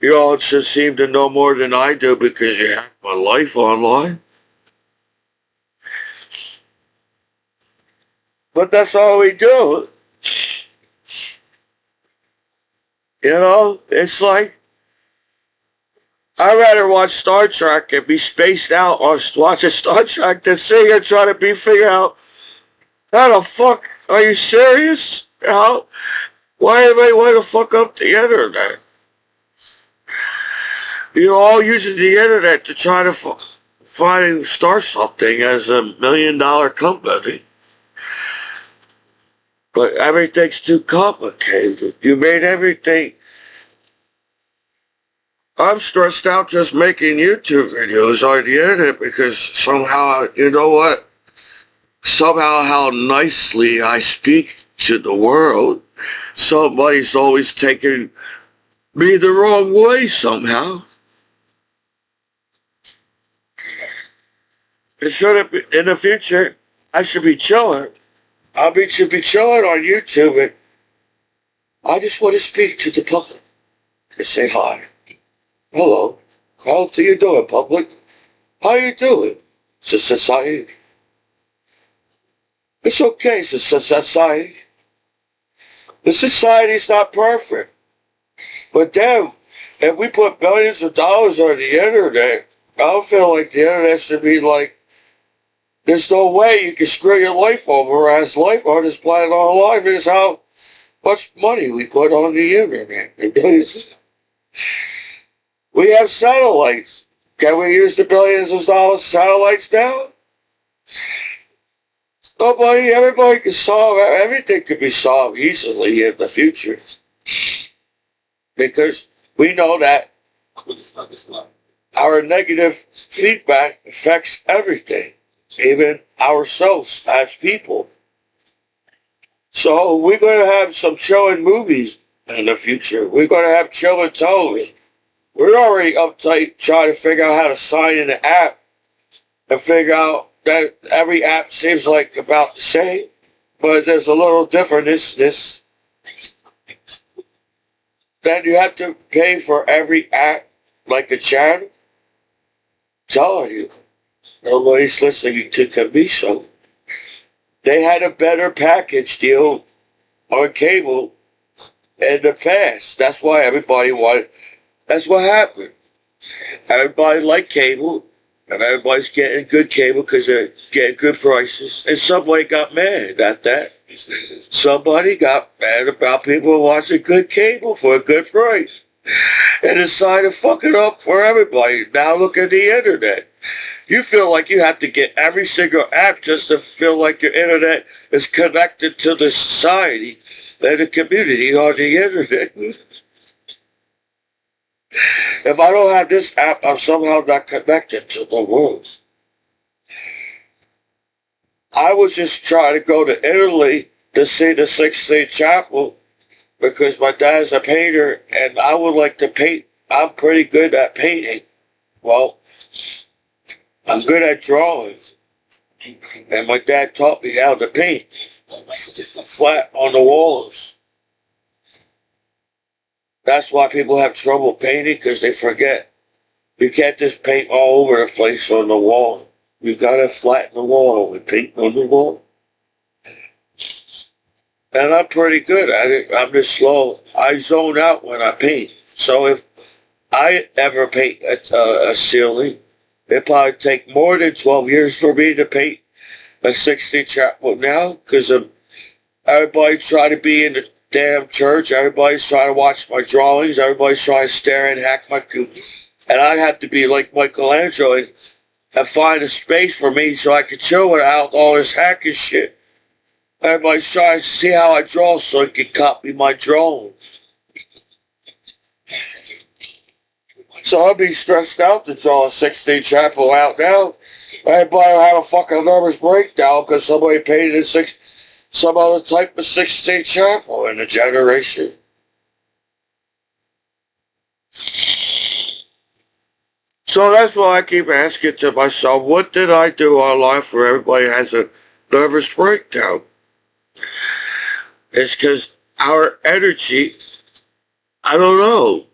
you all should seem to know more than I do because you hack my life online. But that's all we do. It's like, I'd rather watch Star Trek and be spaced out or watching Star Trek than sit here trying to figure out, how the fuck, are you serious? Why everybody want to fuck up the internet? You're all using the internet to try to start something as $1 million company. But everything's too complicated. You made everything. I'm stressed out just making YouTube videos on the internet because somehow, somehow how nicely I speak to the world, somebody's always taking me the wrong way somehow. It should be, in the future, I should be chilling. Should be chilling on YouTube, and I just want to speak to the public and say hi. Hello. How do you doing, public? How you doing? Society. It's okay, society. The society's not perfect. But damn, if we put billions of dollars on the internet, I don't feel like the internet should be like, there's no way you can screw your life over as life on this planet online. Because how much money we put on the internet. We have satellites. Can we use the billions of dollars satellites now? Nobody, everybody can solve, everything could be solved easily in the future. Because we know that our negative feedback affects everything, even ourselves as people. So we're going to have some chilling movies in the future. We're going to have chilling television. We're already uptight trying to figure out how to sign in the app and figure out that every app seems like about the same, but there's a little difference. Then you have to pay for every app like a channel. Telling you, nobody's listening to Commiso. They had a better package deal on cable in the past. That's why everybody wanted. That's what happened. Everybody liked cable, and everybody's getting good cable because they're getting good prices. And somebody got mad at that. Somebody got mad about people watching good cable for a good price. And decided to fuck it up for everybody. Now look at the internet. You feel like you have to get every single app just to feel like your internet is connected to the society and the community on the internet. If I don't have this app, I'm somehow not connected to the world. I was just trying to go to Italy to see the Sistine Chapel because my dad's a painter and I would like to paint. I'm pretty good at painting. Well, I'm good at drawing. And my dad taught me how to paint flat on the walls. That's why people have trouble painting because they forget. You can't just paint all over the place on the wall. You gotta flatten the wall with paint on the wall. And I'm pretty good at it. I'm just slow. I zone out when I paint. So if I ever paint a ceiling, it'd probably take more than 12 years for me to paint a 60 chapel now because everybody trying to be in the damn church. Everybody's trying to watch my drawings. Everybody's trying to stare and hack my coop. And I have to be like Michelangelo and find a space for me so I can chill without all this hacking shit. Everybody's trying to see how I draw so they can copy my drawings. So I'll be stressed out to draw a 16 chapel out now. Everybody will have a fucking nervous breakdown because somebody painted some other type of 16 chapel in a generation. So that's why I keep asking to myself, what did I do in life where everybody has a nervous breakdown? It's because our energy, I don't know,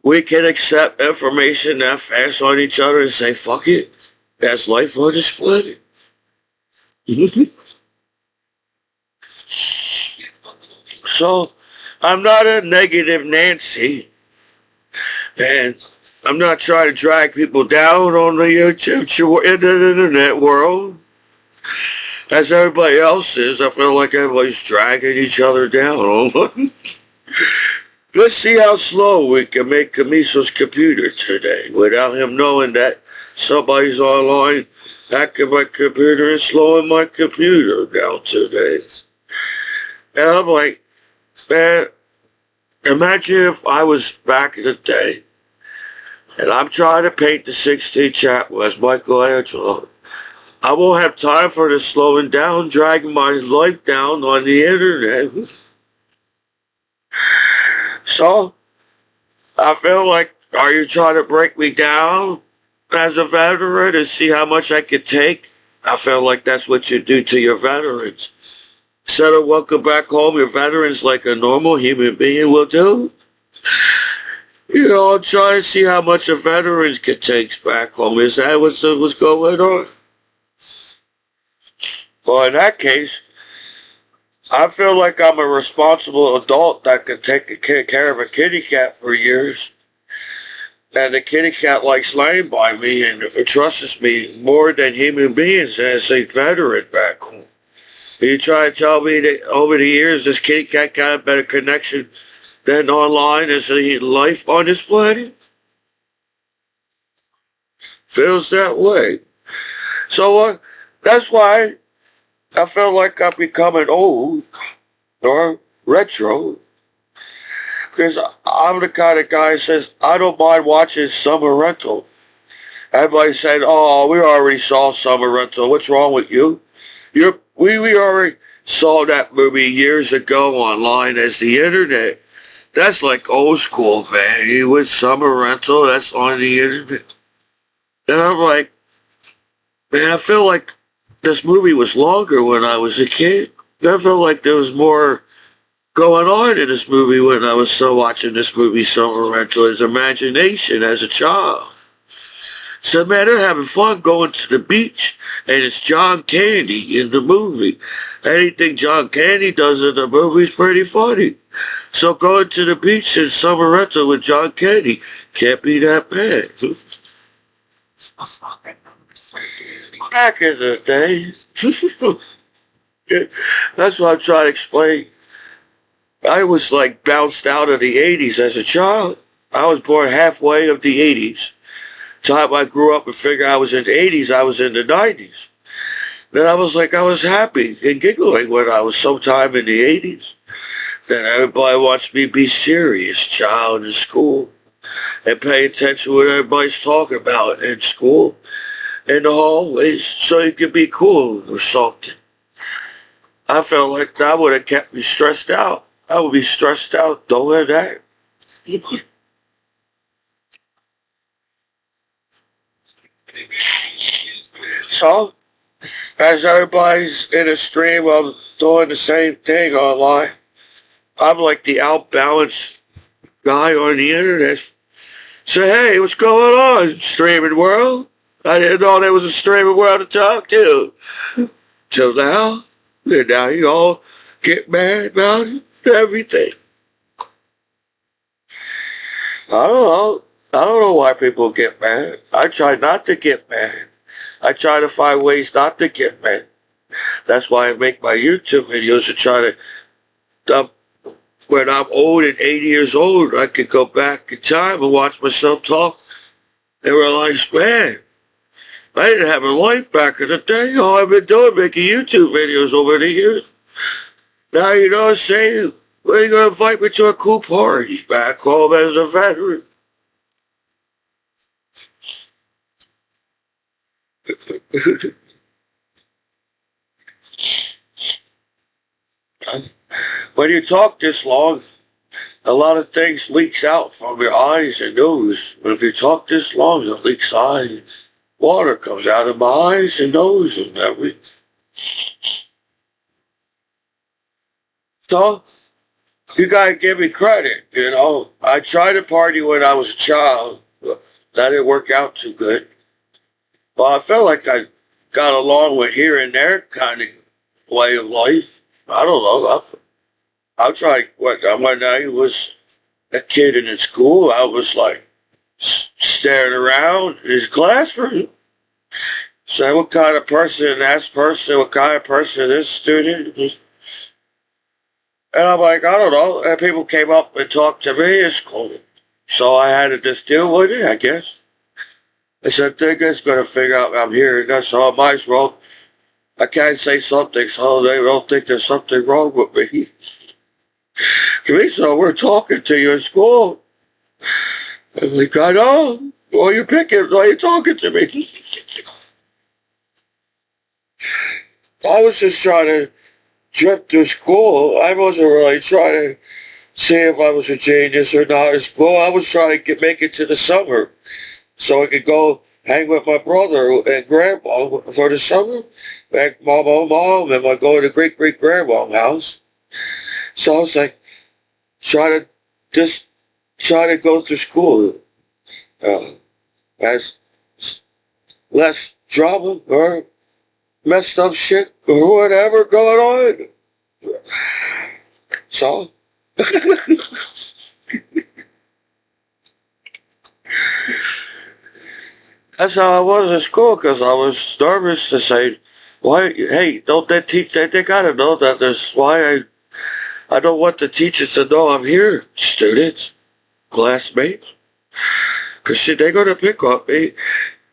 we can accept information that fast on each other and say, fuck it, that's life on this planet. So, I'm not a negative Nancy, and I'm not trying to drag people down on the internet world. As everybody else is, I feel like everybody's dragging each other down. Let's see how slow we can make Commiso's computer today without him knowing that somebody's online hacking my computer and slowing my computer down today. And I'm like, man, imagine if I was back in the day and I'm trying to paint the 16 chapel as Michelangelo. I won't have time for the slowing down, dragging my life down on the internet. So, I feel like, are you trying to break me down as a veteran and see how much I can take? I feel like that's what you do to your veterans. Instead of welcome back home, your veterans like a normal human being will do. You know, I'm trying to see how much a veteran can take back home. Is that what's going on? Well, in that case, I feel like I'm a responsible adult that can take care of a kitty cat for years. And the kitty cat likes laying by me and trusts me more than human beings as a veteran back home. You try to tell me that over the years this kitty cat got a better connection than online as a life on this planet? Feels that way. So that's why I feel like I'm becoming old or retro. Because I'm the kind of guy that says, I don't mind watching Summer Rental. Everybody said, oh, we already saw Summer Rental. What's wrong with you? We already saw that movie years ago online as the internet. That's like old school, man. You with Summer Rental, that's on the internet. And I'm like, man, I feel like this movie was longer when I was a kid. I felt like there was more going on in this movie when I was so watching this movie, Summer Rental, as imagination as a child. So, man, they're having fun going to the beach, and it's John Candy in the movie. Anything John Candy does in the movie is pretty funny. So going to the beach in Summer Rental with John Candy can't be that bad. Back in the day, that's what I'm trying to explain. I was like bounced out of the 80s as a child. I was born halfway of the 80s. Time I grew up and figured I was in the 80s, I was in the 90s. Then I was like, I was happy and giggling when I was sometime in the 80s. Then everybody wants me to be serious, child, in school. And pay attention to what everybody's talking about in school, in the hallways, so you can be cool or something. I felt like that would have kept me stressed out. I would be stressed out doing that. So, as everybody's in a stream of doing the same thing online, I'm like the outbalanced guy on the internet. Say, hey, what's going on, streaming world? I didn't know there was a streaming world to talk to. Till now, and now you all get mad about everything. I don't know. I don't know why people get mad. I try not to get mad. I try to find ways not to get mad. That's why I make my YouTube videos to try to dump. When I'm old and 80 years old, I could go back in time and watch myself talk and realize, man, I didn't have a life back in the day. All I've been doing making YouTube videos over the years. Now you know what I'm saying? When are you going to invite me to a cool party back home as a veteran? When you talk this long, a lot of things leaks out from your eyes and nose. But if you talk this long, it leaks out. Water comes out of my eyes and nose and everything. So, you gotta give me credit, you know. I tried to party when I was a child, but that didn't work out too good. But I felt like I got along with here and there kind of way of life. I don't know. I tried when I was a kid in school. I was like staring around his classroom. Say, what kind of person that person? What kind of person is this student? And I'm like, I don't know. And people came up and talked to me in school. So I had to just deal with it, I guess. I said, they're just going to figure out I'm here. That's all. I might as well. I can't say something so they don't think there's something wrong with me. Commiso, we're talking to you in school. I'm like, I know. Why are you picking? Why are you talking to me? I was just trying to trip through school. I wasn't really trying to see if I was a genius or not in school. I was trying to make it to the summer so I could go hang with my brother and grandma for the summer. Back mom, and I go to the great-great-grandma's house. So I was like, try to go to school. As less drama or messed up shit or whatever going on. So, that's how I was in school because I was nervous to say, Why? Hey, don't they teach that? They gotta know that. That's why I don't want the teachers to know I'm here, students, classmates. Because shit, they're gonna pick up me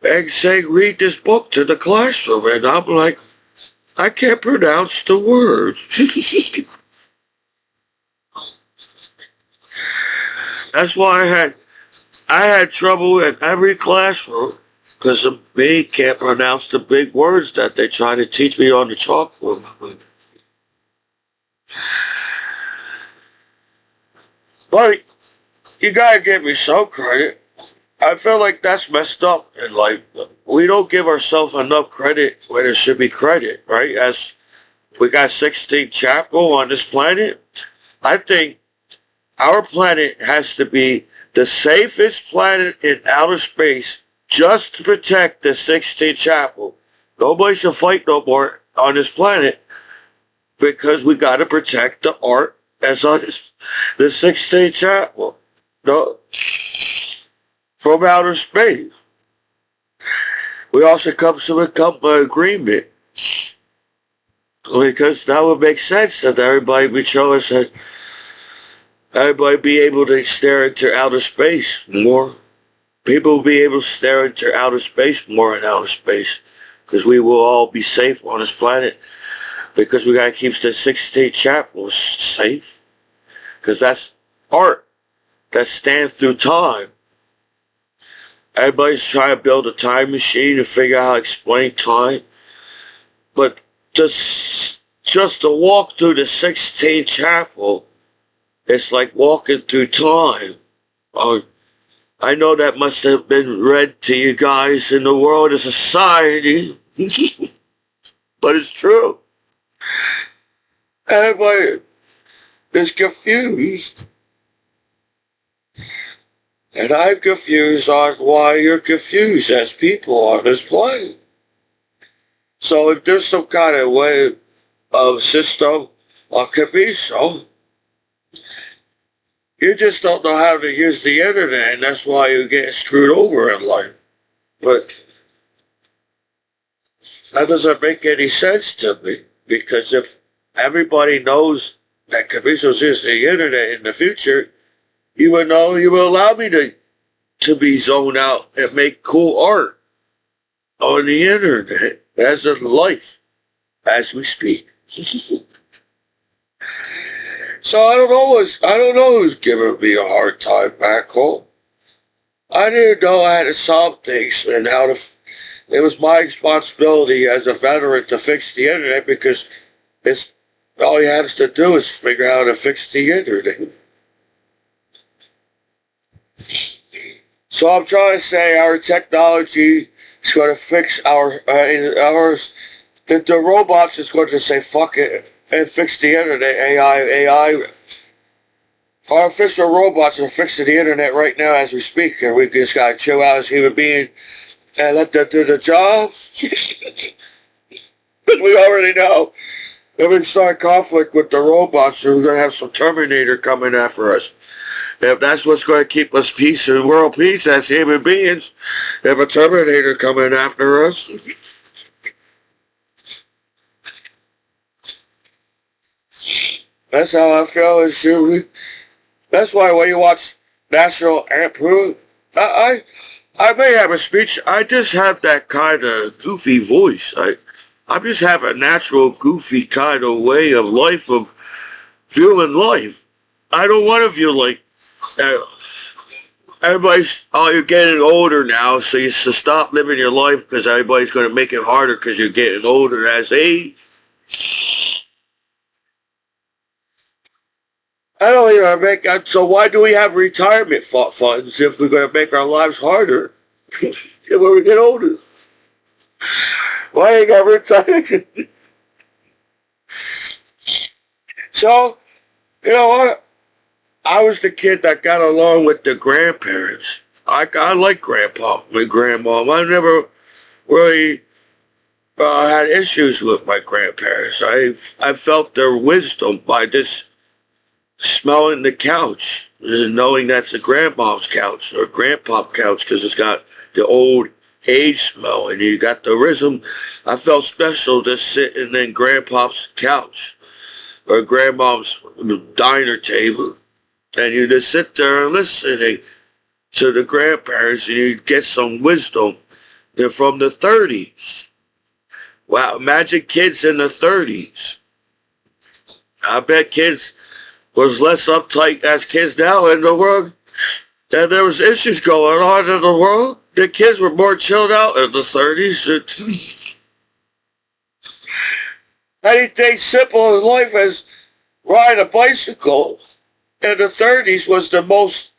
and say, read this book to the classroom. And I'm like, I can't pronounce the words. That's why I had trouble in every classroom because of me can't pronounce the big words that they try to teach me on the chalkboard. But you gotta give me some credit. I feel like that's messed up in life. We don't give ourselves enough credit where there should be credit, right? As we got 16 chapel on this planet, I think our planet has to be the safest planet in outer space just to protect the 16 chapel. Nobody should fight no more on this planet because we got to protect the art that's on the 16 chapel. No, from outer space. We also come to an agreement because that would make sense that everybody would show us that everybody be able to stare into outer space more. People will be able to stare into outer space more in outer space because we will all be safe on this planet because we got to keep the 16 chapels safe because that's art that stands through time. Everybody's trying to build a time machine to figure out how to explain time. But just to walk through the 16th chapel, it's like walking through time. I know that must have been read to you guys in the world of society, but it's true. Everybody is confused. And I'm confused on why you're confused as people on this planet. So if there's some kind of way of system or Commiso, you just don't know how to use the internet, and that's why you're getting screwed over in life. But that doesn't make any sense to me, because if everybody knows that Commiso's using the internet in the future, you would know, you will allow me to be zoned out and make cool art on the internet as a life as we speak. So I don't know who's giving me a hard time back home. I didn't know I had to solve things and it was my responsibility as a veteran to fix the internet because it's all you have to do is figure out how to fix the internet. So I'm trying to say our technology is going to fix the robots is going to say fuck it and fix the internet. AI, artificial robots are fixing the internet right now as we speak, and we just got to chill out as human beings and let them do the job. But we already know if we start conflict with the robots, we're going to have some Terminator coming after us. If that's what's going to keep us peace and world peace as human beings, if a Terminator coming after us. That's how I feel as human. That's why when you watch National Anthem, I may have a speech. I just have that kind of goofy voice. I just have a natural goofy kind of way of life, of viewing life. I don't want to view like you're getting older now, so you should stop living your life because everybody's going to make it harder because you're getting older as age. I don't even make that. So why do we have retirement funds if we're going to make our lives harder when we get older? Why ain't got retirement? So, you know what? I was the kid that got along with the grandparents. I like grandpa, my grandma. I never really had issues with my grandparents. I felt their wisdom by just smelling the couch and knowing that's a grandma's couch or grandpa's couch because it's got the old age smell, and you got the rhythm. I felt special just sitting in Grandpa's couch or Grandma's diner table, and you just sit there and listening to the grandparents, and you get some wisdom. They're from the 30s. Wow, imagine kids in the 30s. I bet kids was less uptight as kids now in the world. And there was issues going on in the world. The kids were more chilled out in the 30s. Anything simple in life as ride a bicycle in the 30s was the most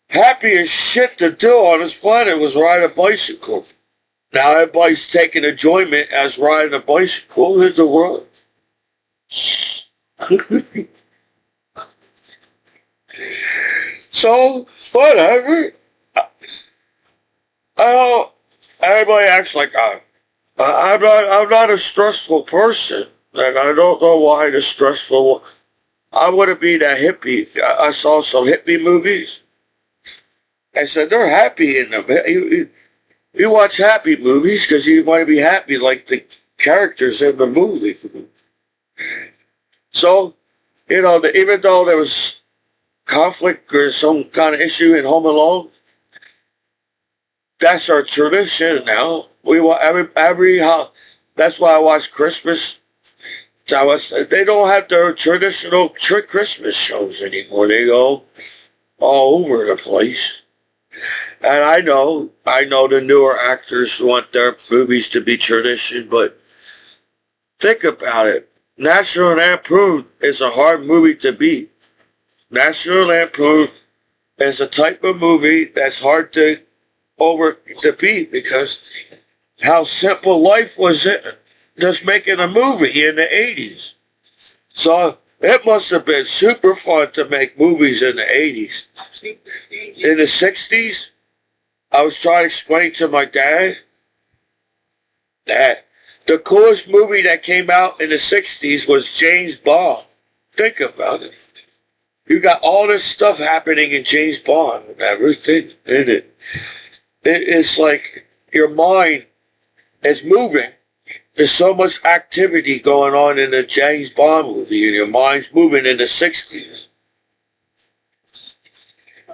happiest shit to do on this planet was ride a bicycle. Now everybody's taking enjoyment as riding a bicycle in the world. So, whatever. Everybody acts like I'm not a stressful person. And I don't know why the stressful. I want to be that hippie. I saw some hippie movies. I said, they're happy in them. You watch happy movies because you want to be happy like the characters in the movie. So, even though there was conflict or some kind of issue in Home Alone, that's our tradition now. We want every that's why I watch Christmas. They don't have their traditional Christmas shows anymore. They go all over the place. And I know the newer actors want their movies to be tradition, but think about it. National Lampoon is a hard movie to beat. National Lampoon is a type of movie that's hard to beat because how simple life was it just making a movie in the 80s. So it must have been super fun to make movies in the 80s. In the 60s, I was trying to explain to my dad that the coolest movie that came out in the 60s was James Bond. Think about it. You got all this stuff happening in James Bond and everything in it. It's like your mind is moving. There's so much activity going on in the James Bond movie, and your mind's moving in the 60s.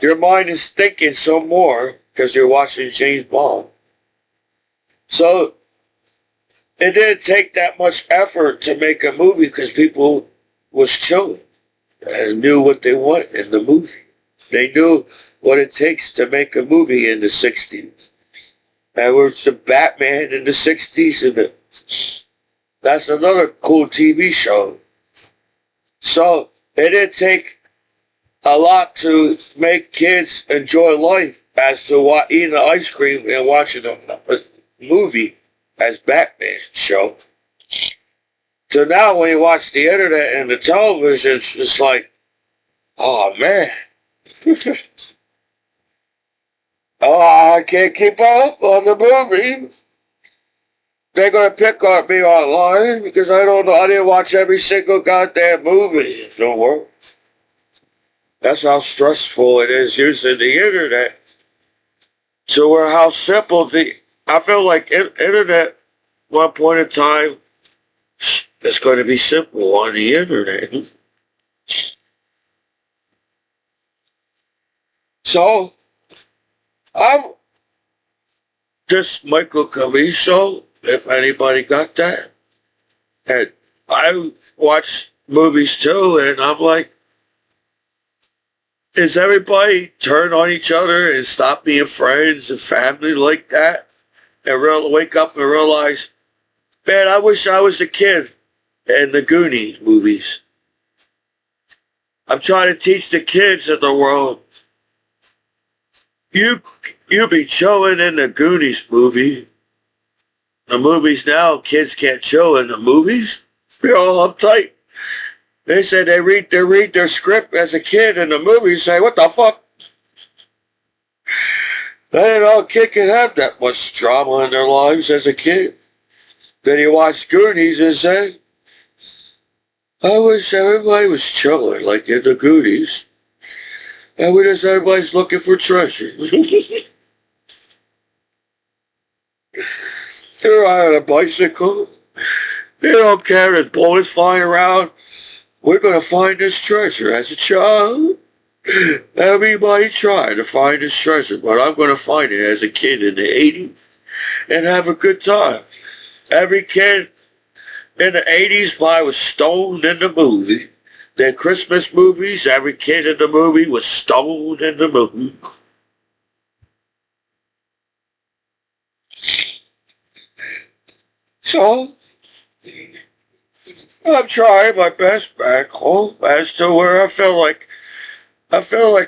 Your mind is thinking some more because you're watching James Bond. So it didn't take that much effort to make a movie because people was chilling and knew what they want in the movie. They knew what it takes to make a movie in the 60s. There was the Batman in the 60s, and that's another cool TV show. So it didn't take a lot to make kids enjoy life as to eating ice cream and watching a movie as Batman show. So now when you watch the internet and the television, it's just like, oh man. Oh, I can't keep up on the movie. They're going to pick on me online because I didn't watch every single goddamn movie in the world. That's how stressful it is using the internet. So where how simple I feel like internet, one point in time, it's going to be simple on the internet. So, I'm just Michael Commiso, if anybody got that. And I watch movies too, and I'm like, is everybody turn on each other and stop being friends and family like that? And wake up and realize, man, I wish I was a kid in the Goonies movies. I'm trying to teach the kids in the world, you be chilling in the Goonies movie. The movies now, kids can't chill in the movies. They're all uptight. They said they read their script as a kid in the movie, say, what the fuck? They ain't all kid can have that much drama in their lives as a kid. Then you watch Goonies and say, I wish everybody was chilling like in the Goonies. And everybody's looking for treasure. They're riding a bicycle. They don't care. There's bullets flying around. We're going to find this treasure. As a child, everybody tried to find this treasure, but I'm going to find it as a kid in the 80s and have a good time. Every kid in the 80s probably was stoned in the movie. Their Christmas movies, every kid in the movie was stoned in the movie. So, I'm trying my best back home as to where I feel like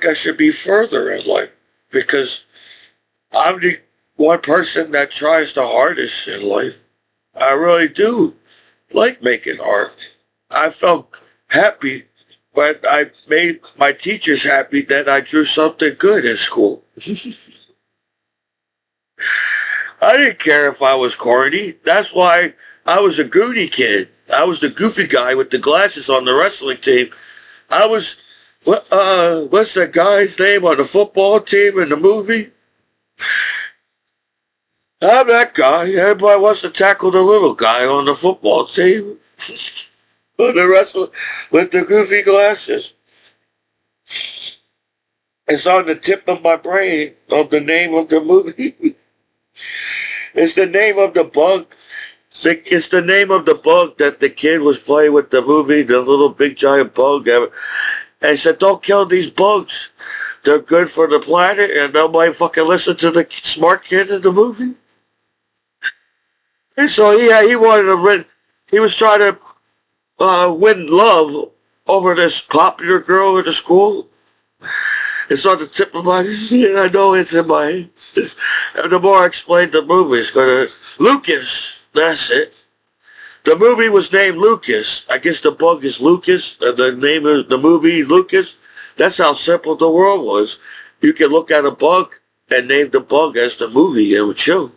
I should be further in life because I'm the one person that tries the hardest in life. I really do like making art. I felt happy when I made my teachers happy that I drew something good in school. I didn't care if I was corny. That's why I was a goody kid. I was the goofy guy with the glasses on the wrestling team. I was, what's that guy's name on the football team in the movie? I'm that guy. Everybody wants to tackle the little guy on the football team. With the wrestler, with the goofy glasses. It's on the tip of my brain of the name of the movie. It's the name of the bug. It's the name of the bug that the kid was playing with the movie, the little big giant bug. And he said, don't kill these bugs. They're good for the planet and nobody fucking listen to the smart kid in the movie. And so he wanted to win. He was trying to win love over this popular girl at the school. It's on the tip of my head. I know it's in my head. And the more I explain the movie, it's going to... Lucas, that's it. The movie was named Lucas. I guess the bug is Lucas, and the name of the movie, Lucas. That's how simple the world was. You can look at a bug and name the bug as the movie, and it would show.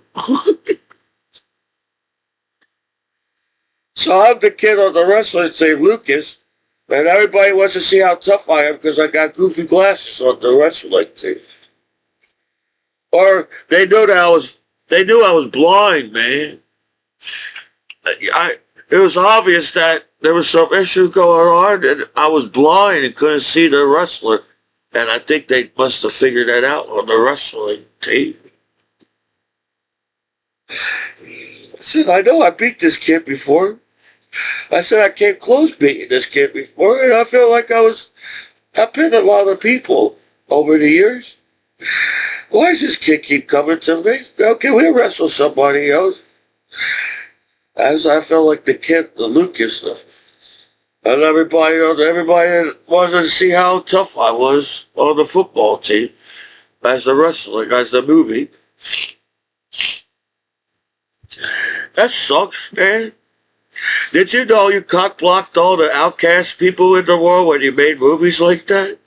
So I'm the kid on the wrestling team, Lucas, and everybody wants to see how tough I am because I got goofy glasses on the wrestling team. Or they knew I was blind, man. It was obvious that there was some issue going on, and I was blind and couldn't see the wrestler. And I think they must have figured that out on the wrestling team. I said, I know I beat this kid before. I said I came close beating this kid before, and I feel like I've pinned a lot of people over the years. Why does this kid keep coming to me? Okay, we wrestle somebody else. As I felt like the kid, the Lucas stuff. And everybody wanted to see how tough I was on the football team as the wrestler, as the movie. That sucks, man. Did you know you cock-blocked all the outcast people in the world when you made movies like that?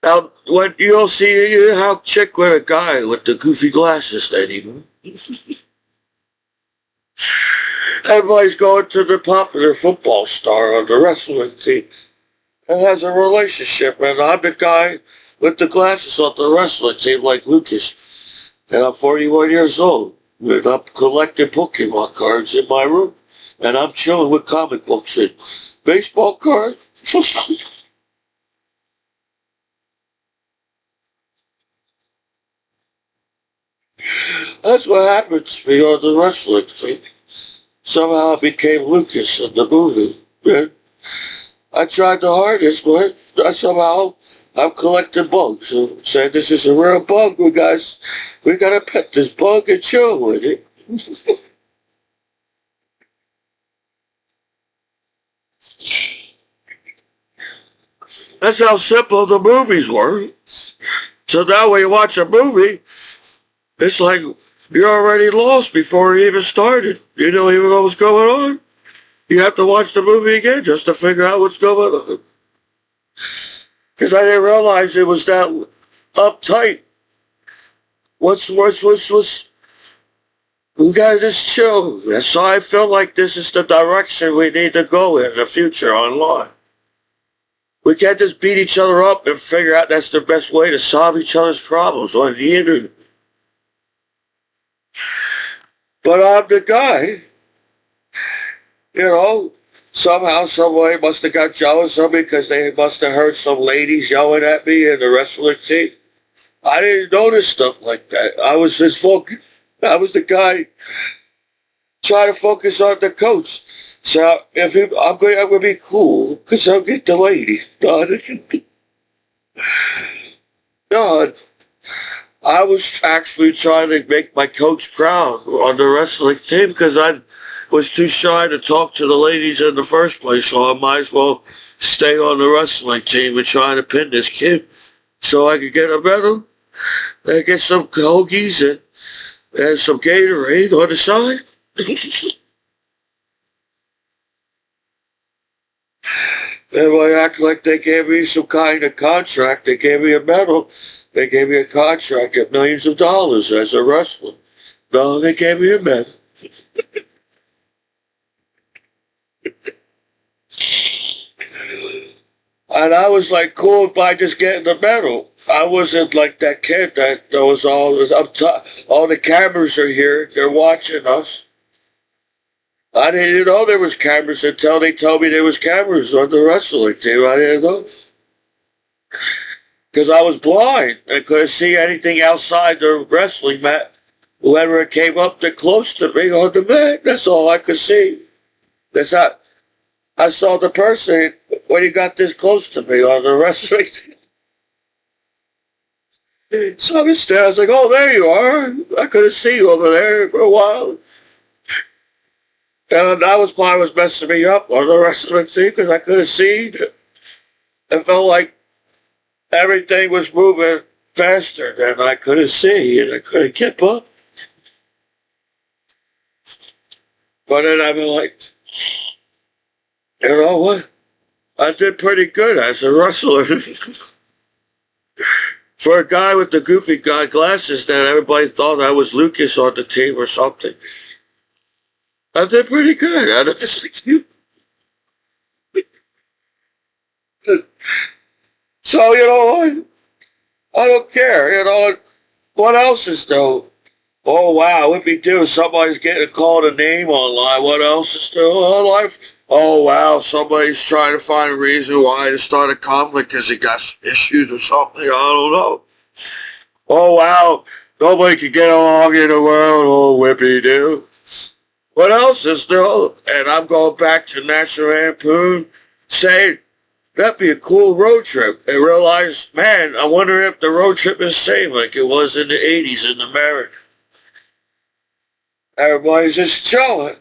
Now, when you don't see how chick with a guy with the goofy glasses anymore. Everybody's going to the popular football star on the wrestling team and has a relationship, and I'm the guy with the glasses on the wrestling team like Lucas. And I'm 41 years old. And I'm collecting Pokemon cards in my room. And I'm chilling with comic books and baseball cards. That's what happened to me on the wrestling team. Somehow I became Lucas in the movie. And I tried the hardest, but I'm collecting bugs. So saying this is a real bug, we gotta pet this bug and chill with it. That's how simple the movies were. So now when you watch a movie, it's like you're already lost before it even started. You don't even know what's going on. You have to watch the movie again just to figure out what's going on. Because I didn't realize it was that uptight. We gotta just chill. So I feel like this is the direction we need to go in the future online. We can't just beat each other up and figure out that's the best way to solve each other's problems on the internet. But I'm the guy, you know. Somehow, somebody must have got jealous of me because they must have heard some ladies yelling at me in the wrestling team. I didn't notice stuff like that. I was just focused. I was the guy trying to focus on the coach. So if I'm going to be cool because I'll get the ladies. God, I was actually trying to make my coach proud on the wrestling team because I was too shy to talk to the ladies in the first place, so I might as well stay on the wrestling team and try to pin this kid so I could get a medal and get some hoagies and some Gatorade on the side. And I act like they gave me some kind of contract. They gave me a medal. They gave me a contract of millions of dollars as a wrestler. No, they gave me a medal. And I was like cool by just getting the medal. I wasn't like that kid that was all up top. All the cameras are here. They're watching us. I didn't know there was cameras until they told me there was cameras on the wrestling team. I didn't know. Because I was blind. I couldn't see anything outside the wrestling mat. Whoever came up that close to me on the mat, that's all I could see. That's how I saw the person when he got this close to me on the wrestling team. So I was there. I was like, oh, there you are. I couldn't see you over there for a while. And that was why it was messing me up on the wrestling team because I couldn't see. It felt like everything was moving faster than I couldn't see and I couldn't keep up. But then I'm like, you know what? I did pretty good as a wrestler. For a guy with the goofy guy glasses that everybody thought I was Lucas on the team or something. I did pretty good. I just like you. So, you know what? I don't care. You know, what else is though? Oh, wow, what we do? Somebody's getting called a name online. What else is still on life? Oh, wow, somebody's trying to find a reason why to start a conflict because he got issues or something. I don't know. Oh, wow, nobody can get along in the world. Oh, whippy-doo. What else is still? And I'm going back to National Lampoon saying, that'd be a cool road trip. And realize, man, I wonder if the road trip is the same like it was in the 80s in America. Everybody's just chilling.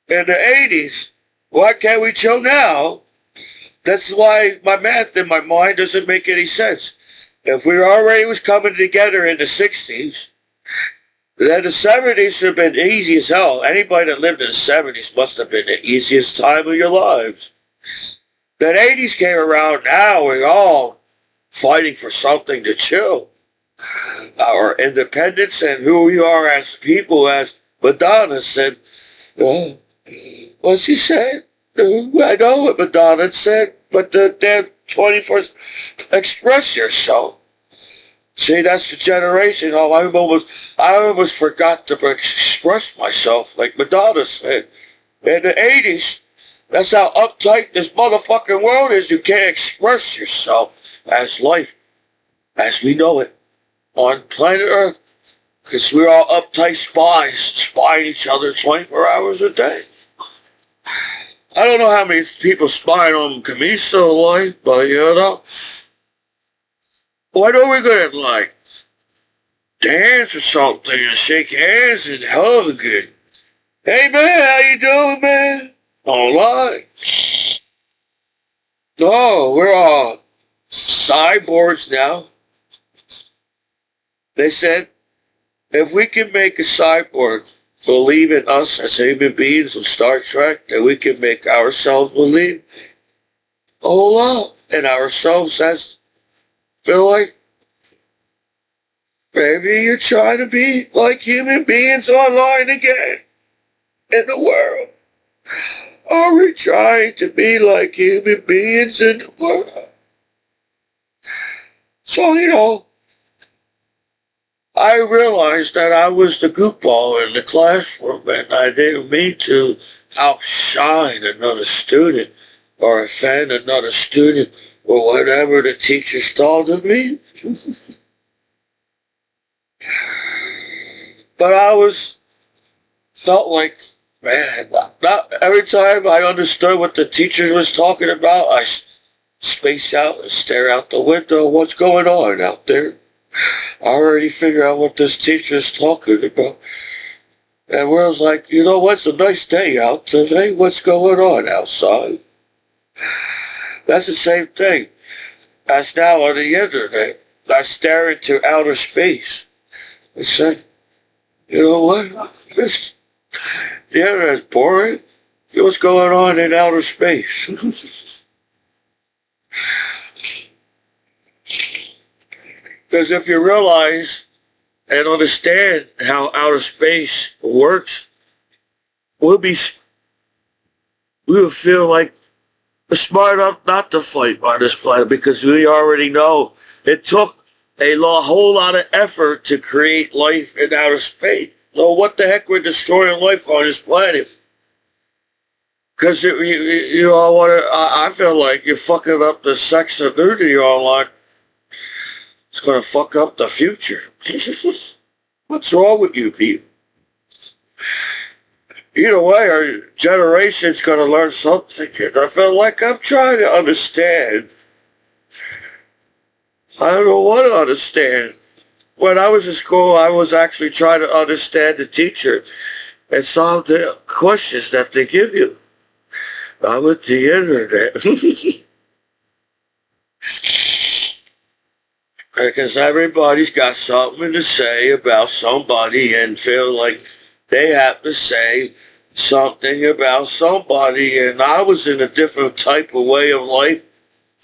In the 80s, why can't we chill now? That's why my math in my mind doesn't make any sense. If we already was coming together in the 60s, then the 70s should have been easy as hell. Anybody that lived in the 70s must have been the easiest time of your lives. Then 80s came around, now we're all fighting for something to chill. Our independence and who we are as people, as Madonna said. What's she said? I know what Madonna said, but the damn 21st, express yourself. See, that's the generation. Oh, I almost forgot to express myself, like Madonna said. In the 80s, that's how uptight this motherfucking world is. You can't express yourself as life, as we know it, on planet Earth. Because we're all uptight spies, spying each other 24 hours a day. I don't know how many people spying on Commiso life, but you know, what are we going to like? Dance or something and shake hands and hug and, hey man, how you doing, man? Online. No, we're all cyborgs now. They said, if we can make a cyborg believe in us as human beings of Star Trek, then we can make ourselves believe a whole lot in ourselves as feel like maybe you're trying to be like human beings online again in the world. Are we trying to be like human beings in the world? So, you know, I realized that I was the goofball in the classroom and I didn't mean to outshine another student or offend another student or whatever the teachers thought of me. But I felt like, man, not every time I understood what the teacher was talking about, I space out and stare out the window. What's going on out there? I already figured out what this teacher's talking about. And we was like, you know what's a nice day out today? What's going on outside? That's the same thing as now on the internet. I stare into outer space. I said, you know what? The internet's boring. What's going on in outer space? Because if you realize and understand how outer space works, we will feel like we're smart enough not to fight on this planet because we already know it took a whole lot of effort to create life in outer space. So what the heck we're destroying life on this planet? Because you all want to. I feel like you're fucking up the sex and nudity online. It's going to fuck up the future. What's wrong with you people? Either way, our generation's going to learn something. And I feel like I'm trying to understand. I don't want to understand. When I was in school, I was actually trying to understand the teacher and solve the questions that they give you. I'm with the internet. Because everybody's got something to say about somebody and feel like they have to say something about somebody. And I was in a different type of way of life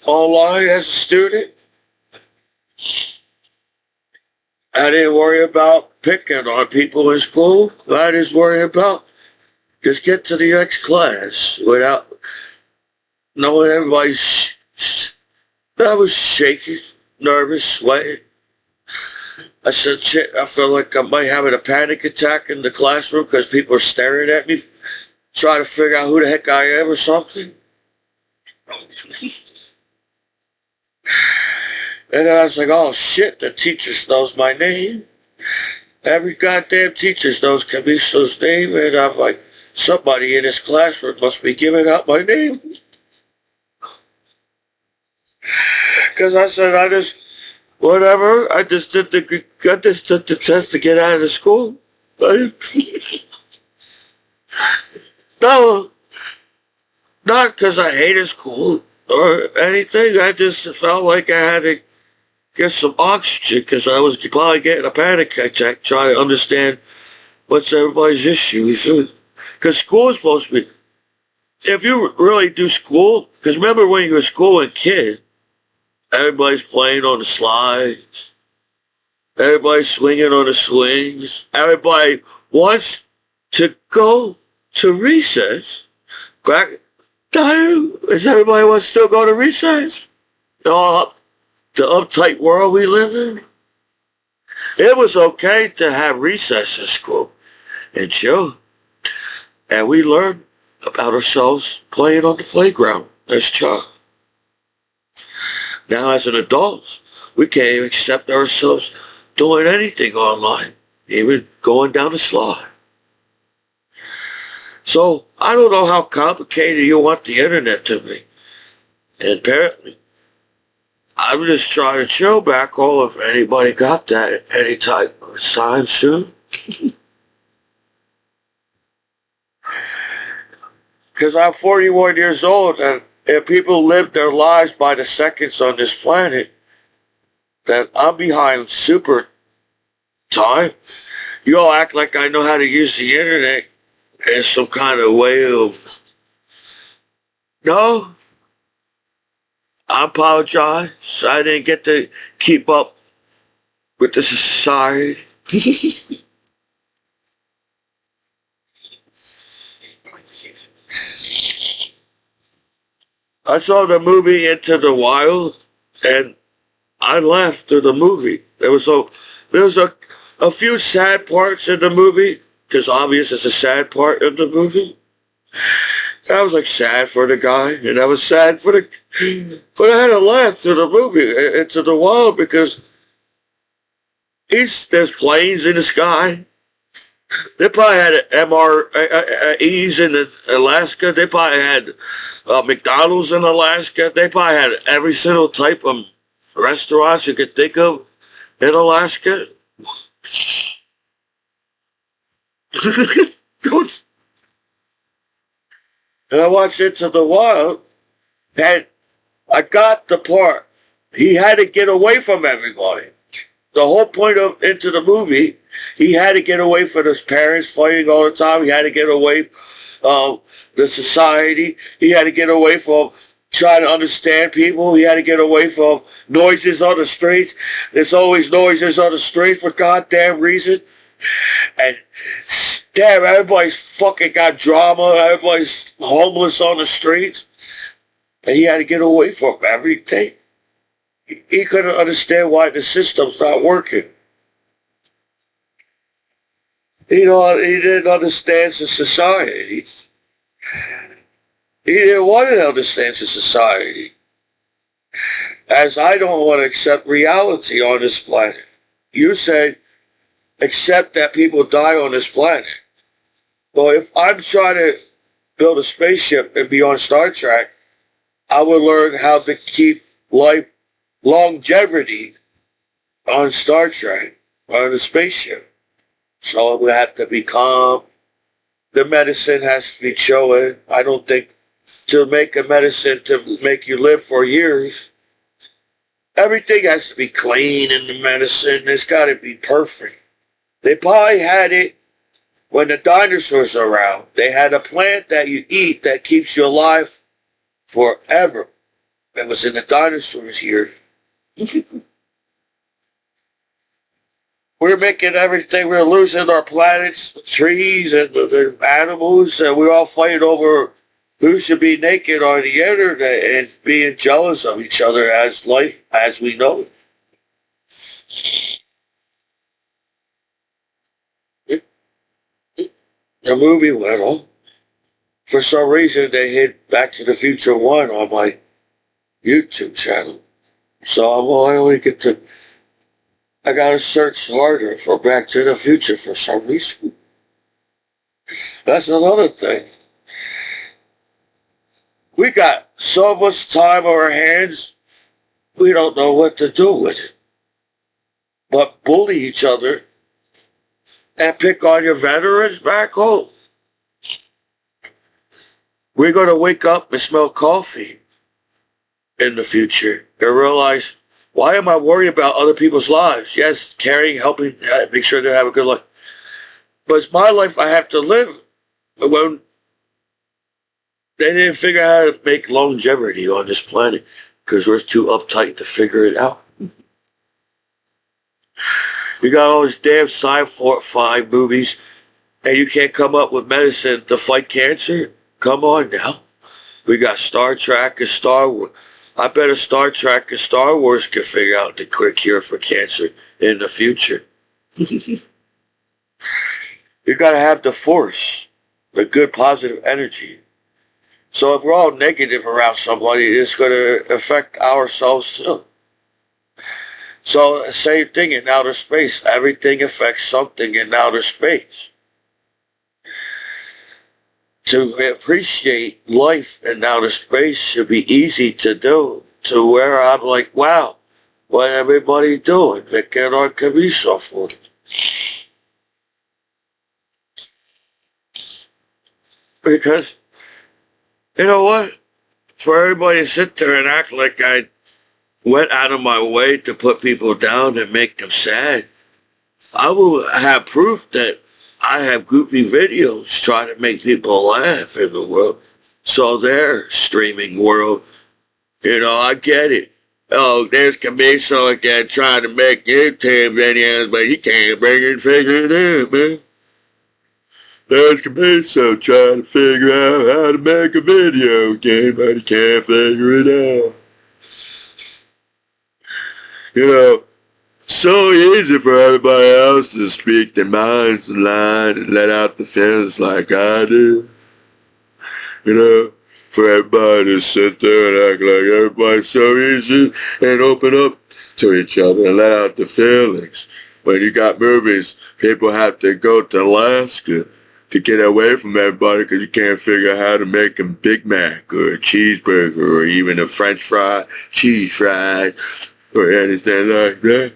online as a student. I didn't worry about picking on people in school. I just worried about just get to the next class without knowing everybody's. I was shaking, nervous, sweating. I said, shit, I feel like I might have a panic attack in the classroom because people are staring at me, trying to figure out who the heck I am or something. And then I was like, oh shit, the teacher knows my name. Every goddamn teacher knows Commiso's name. And I'm like, somebody in this classroom must be giving out my name. Because I said, whatever, I just took the test to get out of the school. No, not because I hated school or anything. I just felt like I had to get some oxygen because I was probably getting a panic attack trying to understand what's everybody's issues. Because school is supposed to be, if you really do school, because remember when you were a school and kid, everybody's playing on the slides, everybody's swinging on the swings, everybody wants to go to recess. Back, is everybody wants to still go to recess? The uptight world we live in. It was okay to have recess in school and chill. And we learned about ourselves playing on the playground as child. Now as an adult, we can't even accept ourselves doing anything online, even going down the slide. So I don't know how complicated you want the internet to be. And apparently, I'm just trying to chill back home if anybody got that any type of sign soon. Because I'm 41 years old, and if people live their lives by the seconds on this planet, then I'm behind super time. You all act like I know how to use the internet as some kind of way of... No, I apologize. I didn't get to keep up with the society. I saw the movie Into the Wild, and I laughed through the movie. There was a a few sad parts in the movie, because obvious it's a sad part of the movie. I was like sad for the guy, and I was sad for the, but I had a laugh through the movie, into the wild, because there's planes in the sky. They probably had MREs in Alaska. They probably had McDonald's in Alaska. They probably had every single type of restaurants you could think of in Alaska. And I watched Into the Wild, and I got the part. He had to get away from everybody. The whole point of Into the movie, he had to get away from his parents fighting all the time. He had to get away from the society. He had to get away from trying to understand people. He had to get away from noises on the streets. There's always noises on the street for goddamn reason. And damn, everybody's fucking got drama. Everybody's homeless on the streets. And he had to get away from everything. He couldn't understand why the system's not working. You know, he didn't understand the society. He didn't want to understand the society. As I don't want to accept reality on this planet. You said, accept that people die on this planet. Well, if I'm trying to build a spaceship and be on Star Trek, I would learn how to keep life longevity on Star Trek, on the spaceship. So it would have to be calm. The medicine has to be chilling. I don't think to make a medicine to make you live for years, everything has to be clean in the medicine. It's got to be perfect. They probably had it when the dinosaurs were around. They had a plant that you eat that keeps you alive forever. That was in the dinosaurs here. We're making everything. We're losing our planets, trees, and the animals, and we're all fighting over who should be naked on the internet and being jealous of each other as life as we know it. The movie went on. For some reason, they hit Back to the Future 1 on my YouTube channel. So I only get to, I gotta search harder for Back to the Future for some reason. That's another thing. We got so much time on our hands, we don't know what to do with it. But bully each other and pick on your veterans back home. We're going to wake up and smell coffee in the future and realize, why am I worried about other people's lives? Yes, caring, helping, make sure they have a good life. But it's my life I have to live. When they didn't figure out how to make longevity on this planet because we're too uptight to figure it out. You got all these damn sci-fi movies and you can't come up with medicine to fight cancer? Come on now. We got Star Trek and Star Wars. I bet Star Trek and Star Wars can figure out the quick cure for cancer in the future. You got to have the force, the good positive energy. So if we're all negative around somebody, it's going to affect ourselves too. So same thing in outer space. Everything affects something in outer space. To appreciate life in outer space should be easy to do, to where I'm like, wow, what everybody doing? They're getting on Commiso for it. Because, you know what? For everybody to sit there and act like I went out of my way to put people down and make them sad, I will have proof that I have goofy videos trying to make people laugh in the world. So their streaming world, you know, I get it. Oh, there's Commiso again trying to make YouTube videos, but he can't bring it, figure it out, man. There's Commiso trying to figure out how to make a video game, but he can't figure it out. You know, So easy for everybody else to speak their minds and lie and let out the feelings like I do. You know, for everybody to sit there and act like everybody's so easy and open up to each other and let out the feelings. When you got movies, people have to go to Alaska to get away from everybody because you can't figure out how to make a Big Mac or a cheeseburger or even a French fry, cheese fries, or anything like that.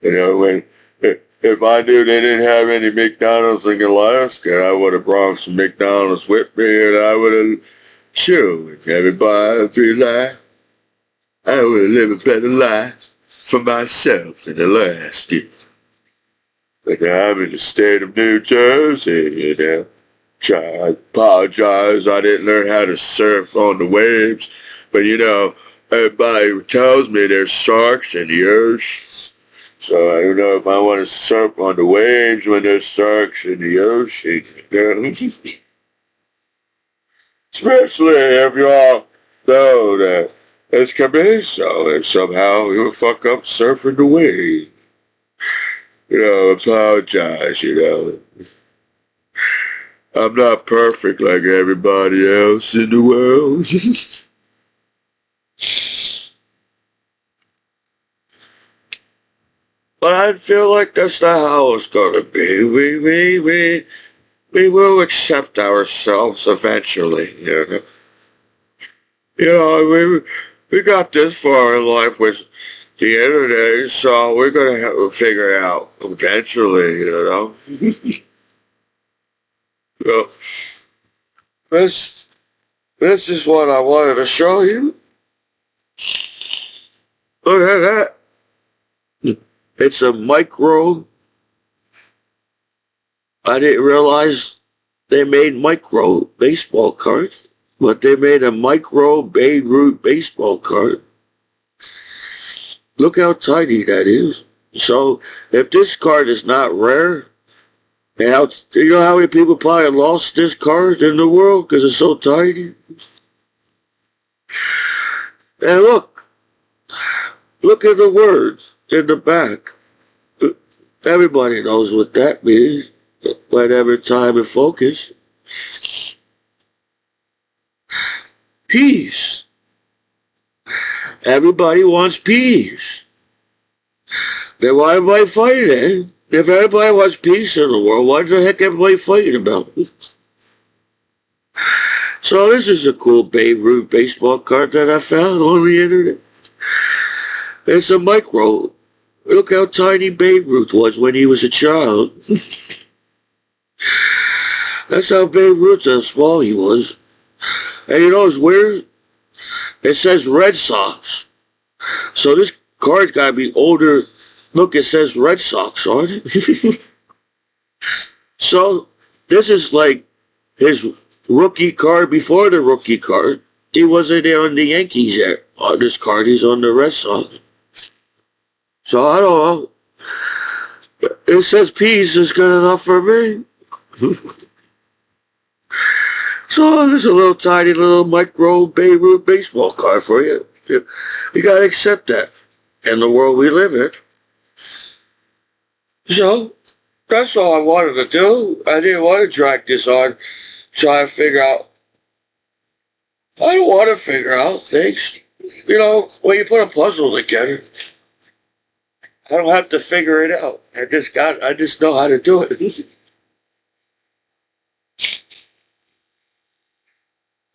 You know, when if I knew they didn't have any McDonald's in Alaska, I would have brought some McDonald's with me and I would have chilled. Everybody would be like, I would live a better life for myself in Alaska. But now I'm in the state of New Jersey, you know. I apologize, I didn't learn how to surf on the waves. But you know, everybody tells me there's sharks in the ocean. So I don't know if I want to surf on the waves when there's sharks in the ocean. You know? Especially if you all know that it's Commiso and somehow you'll fuck up surfing the wave. You know, apologize, you know. I'm not perfect like everybody else in the world. But I feel like that's not how it's gonna be. We will accept ourselves eventually, you know. You know, we got this far in life with the internet, so we're gonna have to figure it out eventually, you know. So, this is what I wanted to show you. Look at that. It's a micro. I didn't realize they made micro baseball cards, but they made a micro Babe Ruth baseball card. Look how tiny that is. So if this card is not rare, and you know how many people probably lost this card in the world because it's so tiny? And look at the words in the back. Everybody knows what that means. Whatever time and focus. Peace. Everybody wants peace. Then why am I fighting? If everybody wants peace in the world, what the heck everybody fighting about? So this is a cool Babe Ruth baseball card that I found on the internet. It's a micro. Look how tiny Babe Ruth was when he was a child. That's how Babe Ruth, how small he was. And you know, it's weird. It says Red Sox. So this card's got to be older. Look, it says Red Sox on it. So this is like his rookie card before the rookie card. He wasn't on the Yankees yet. On this card, he's on the Red Sox. So I don't know. It says peace is good enough for me. So there's a little tiny little micro Babe Ruth baseball card for you. You gotta accept that in the world we live in. So that's all I wanted to do. I didn't want to drag this on, try to figure out. I don't want to figure out things. You know, when you put a puzzle together, I don't have to figure it out. I just know how to do it.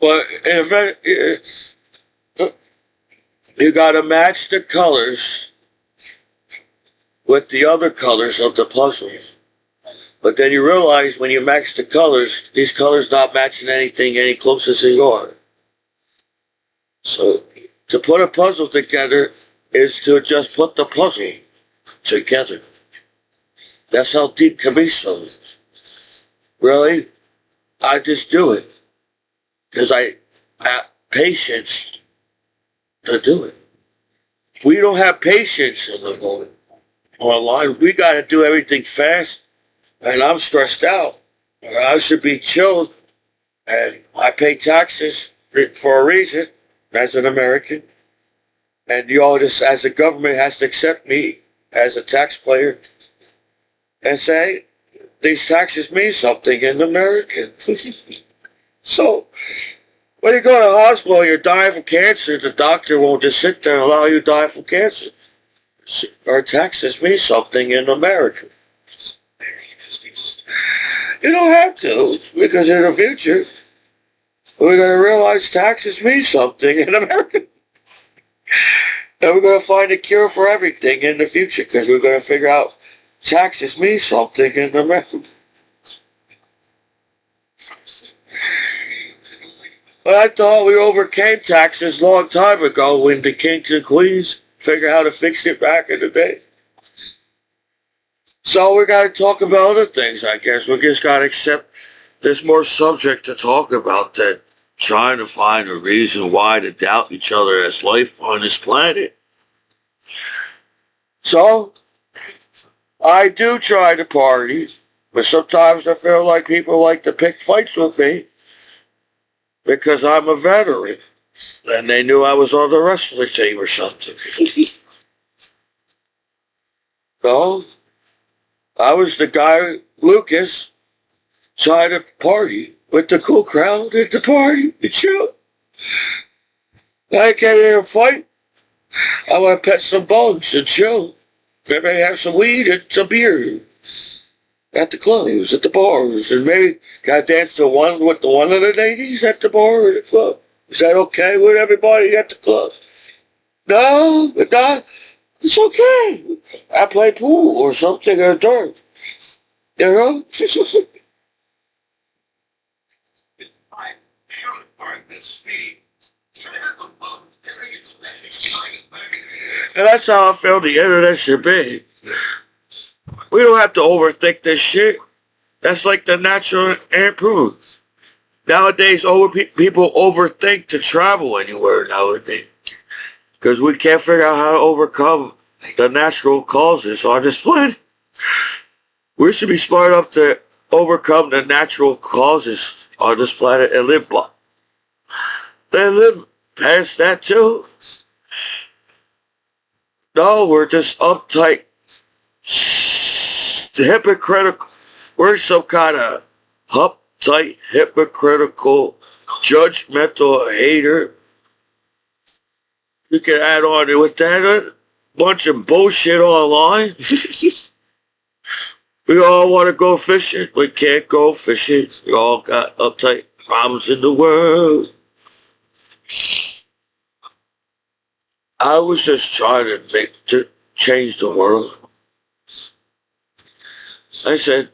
But you gotta match the colors with the other colors of the puzzles. But then you realize when you match the colors, these colors not matching anything any closest to yours. So to put a puzzle together is to just put the puzzle together. That's how deep Commiso is. Really, I just do it. Because I have patience to do it. We don't have patience in the moment. Online, we got to do everything fast, and I'm stressed out. I should be chilled, and I pay taxes for a reason as an American, and you all just, as the government has to accept me as a taxpayer and say these taxes mean something in America. So when you go to the hospital and you're dying from cancer, the doctor won't just sit there and allow you to die from cancer. Our taxes mean something in America. You don't have to, because in the future, we're going to realize taxes mean something in America. And we're going to find a cure for everything in the future, because we're going to figure out taxes mean something in America. But I thought we overcame taxes a long time ago when the kings and queens figured out how to fix it back in the day. So we got to talk about other things, I guess. We just got to accept there's more subject to talk about than trying to find a reason why to doubt each other as life on this planet. So I do try to party, but sometimes I feel like people like to pick fights with me because I'm a veteran and they knew I was on the wrestling team or something. So I was the guy, Lucas, trying to party with the cool crowd at the party and chill. I came here and fight. I want to pet some bugs and chill. Maybe have some weed and some beer at the clubs, at the bars, and maybe got to dance to one with the one of the ladies at the bar or the club. Is that okay with everybody at the club? No, but not. It's okay. I play pool or something or dirt. You know? And that's how I feel the internet should be. We don't have to overthink this shit. That's like the natural improvement. Nowadays, people overthink to travel anywhere nowadays. Because we can't figure out how to overcome the natural causes on this planet. We should be smart enough to overcome the natural causes on this planet and live by. They live past that too. No, we're just uptight, hypocritical. We're some kind of uptight, hypocritical, judgmental hater. You can add on with that a bunch of bullshit online. We all want to go fishing. We can't go fishing. We all got uptight problems in the world. I was just trying to change the world. I said,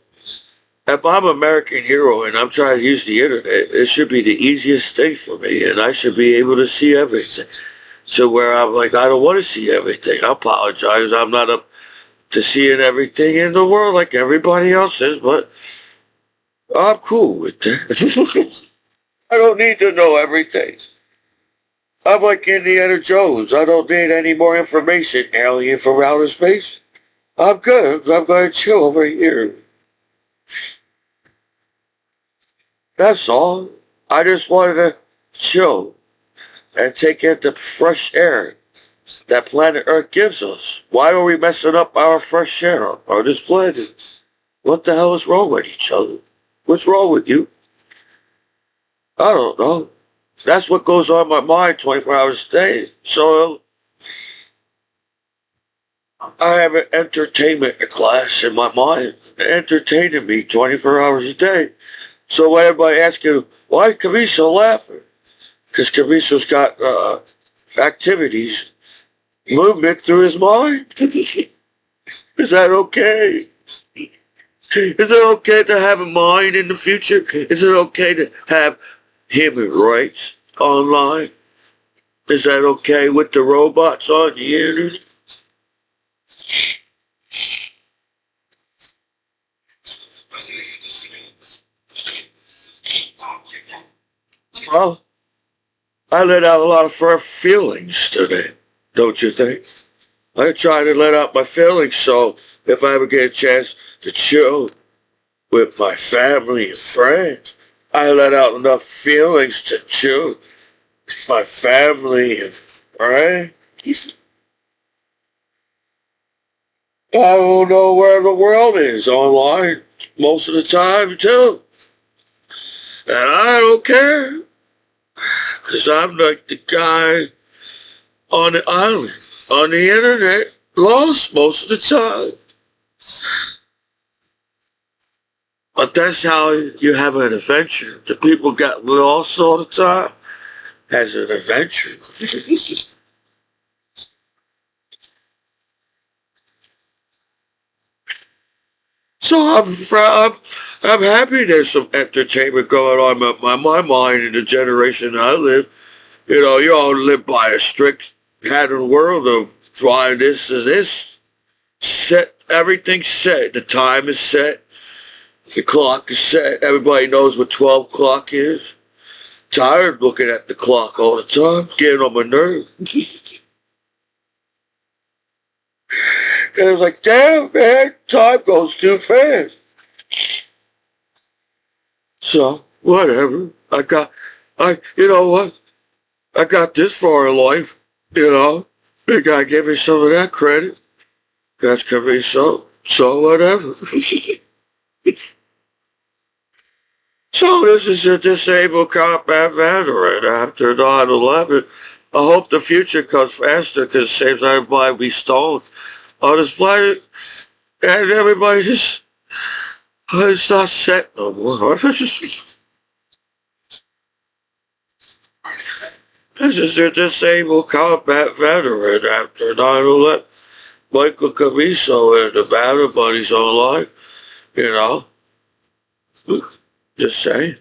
if I'm an American hero and I'm trying to use the internet, it should be the easiest thing for me, and I should be able to see everything. So where I'm like, I don't want to see everything. I apologize. I'm not up to seeing everything in the world like everybody else is, but I'm cool with that. I don't need to know everything. I'm like Indiana Jones. I don't need any more information, alien from outer space. I'm good. I'm going to chill over here. That's all. I just wanted to chill and take in the fresh air that planet Earth gives us. Why are we messing up our fresh air on this planet? What the hell is wrong with each other? What's wrong with you? I don't know. That's what goes on in my mind 24 hours a day. So I have an entertainment class in my mind, entertaining me 24 hours a day. So when everybody asks you, why is Commiso laughing? Because Commiso's got activities, movement through his mind. Is that okay? Is it okay to have a mind in the future? Is it okay to have human rights online? Is that okay with the robots on the internet? Well, I let out a lot of feelings today, don't you think? I try to let out my feelings so if I ever get a chance to chill with my family and friends, I let out enough feelings to chill with my family and friends. I don't know where the world is online most of the time too. And I don't care. Because I'm like the guy on the island, on the internet, lost most of the time. But that's how you have an adventure. The people got lost all the time as an adventure. So I'm happy there's some entertainment going on. But my mind in the generation I live, you all live by a strict pattern world of why this is this. Set, everything's set. The time is set. The clock is set. Everybody knows what 12 o'clock is. Tired looking at the clock all the time, getting on my nerves. And I was like, damn, man, time goes too fast. So, whatever. You know what? I got this far in life, Big guy gave me some of that credit. That's Commiso. So, whatever. So, this is a disabled combat veteran after 9/11. I hope the future comes faster because it saves everybody be stoned on this planet. And everybody it's not set no more. This is a disabled combat veteran after 9/11. Michael Commiso and the Battle Buddies online, you know. Just saying.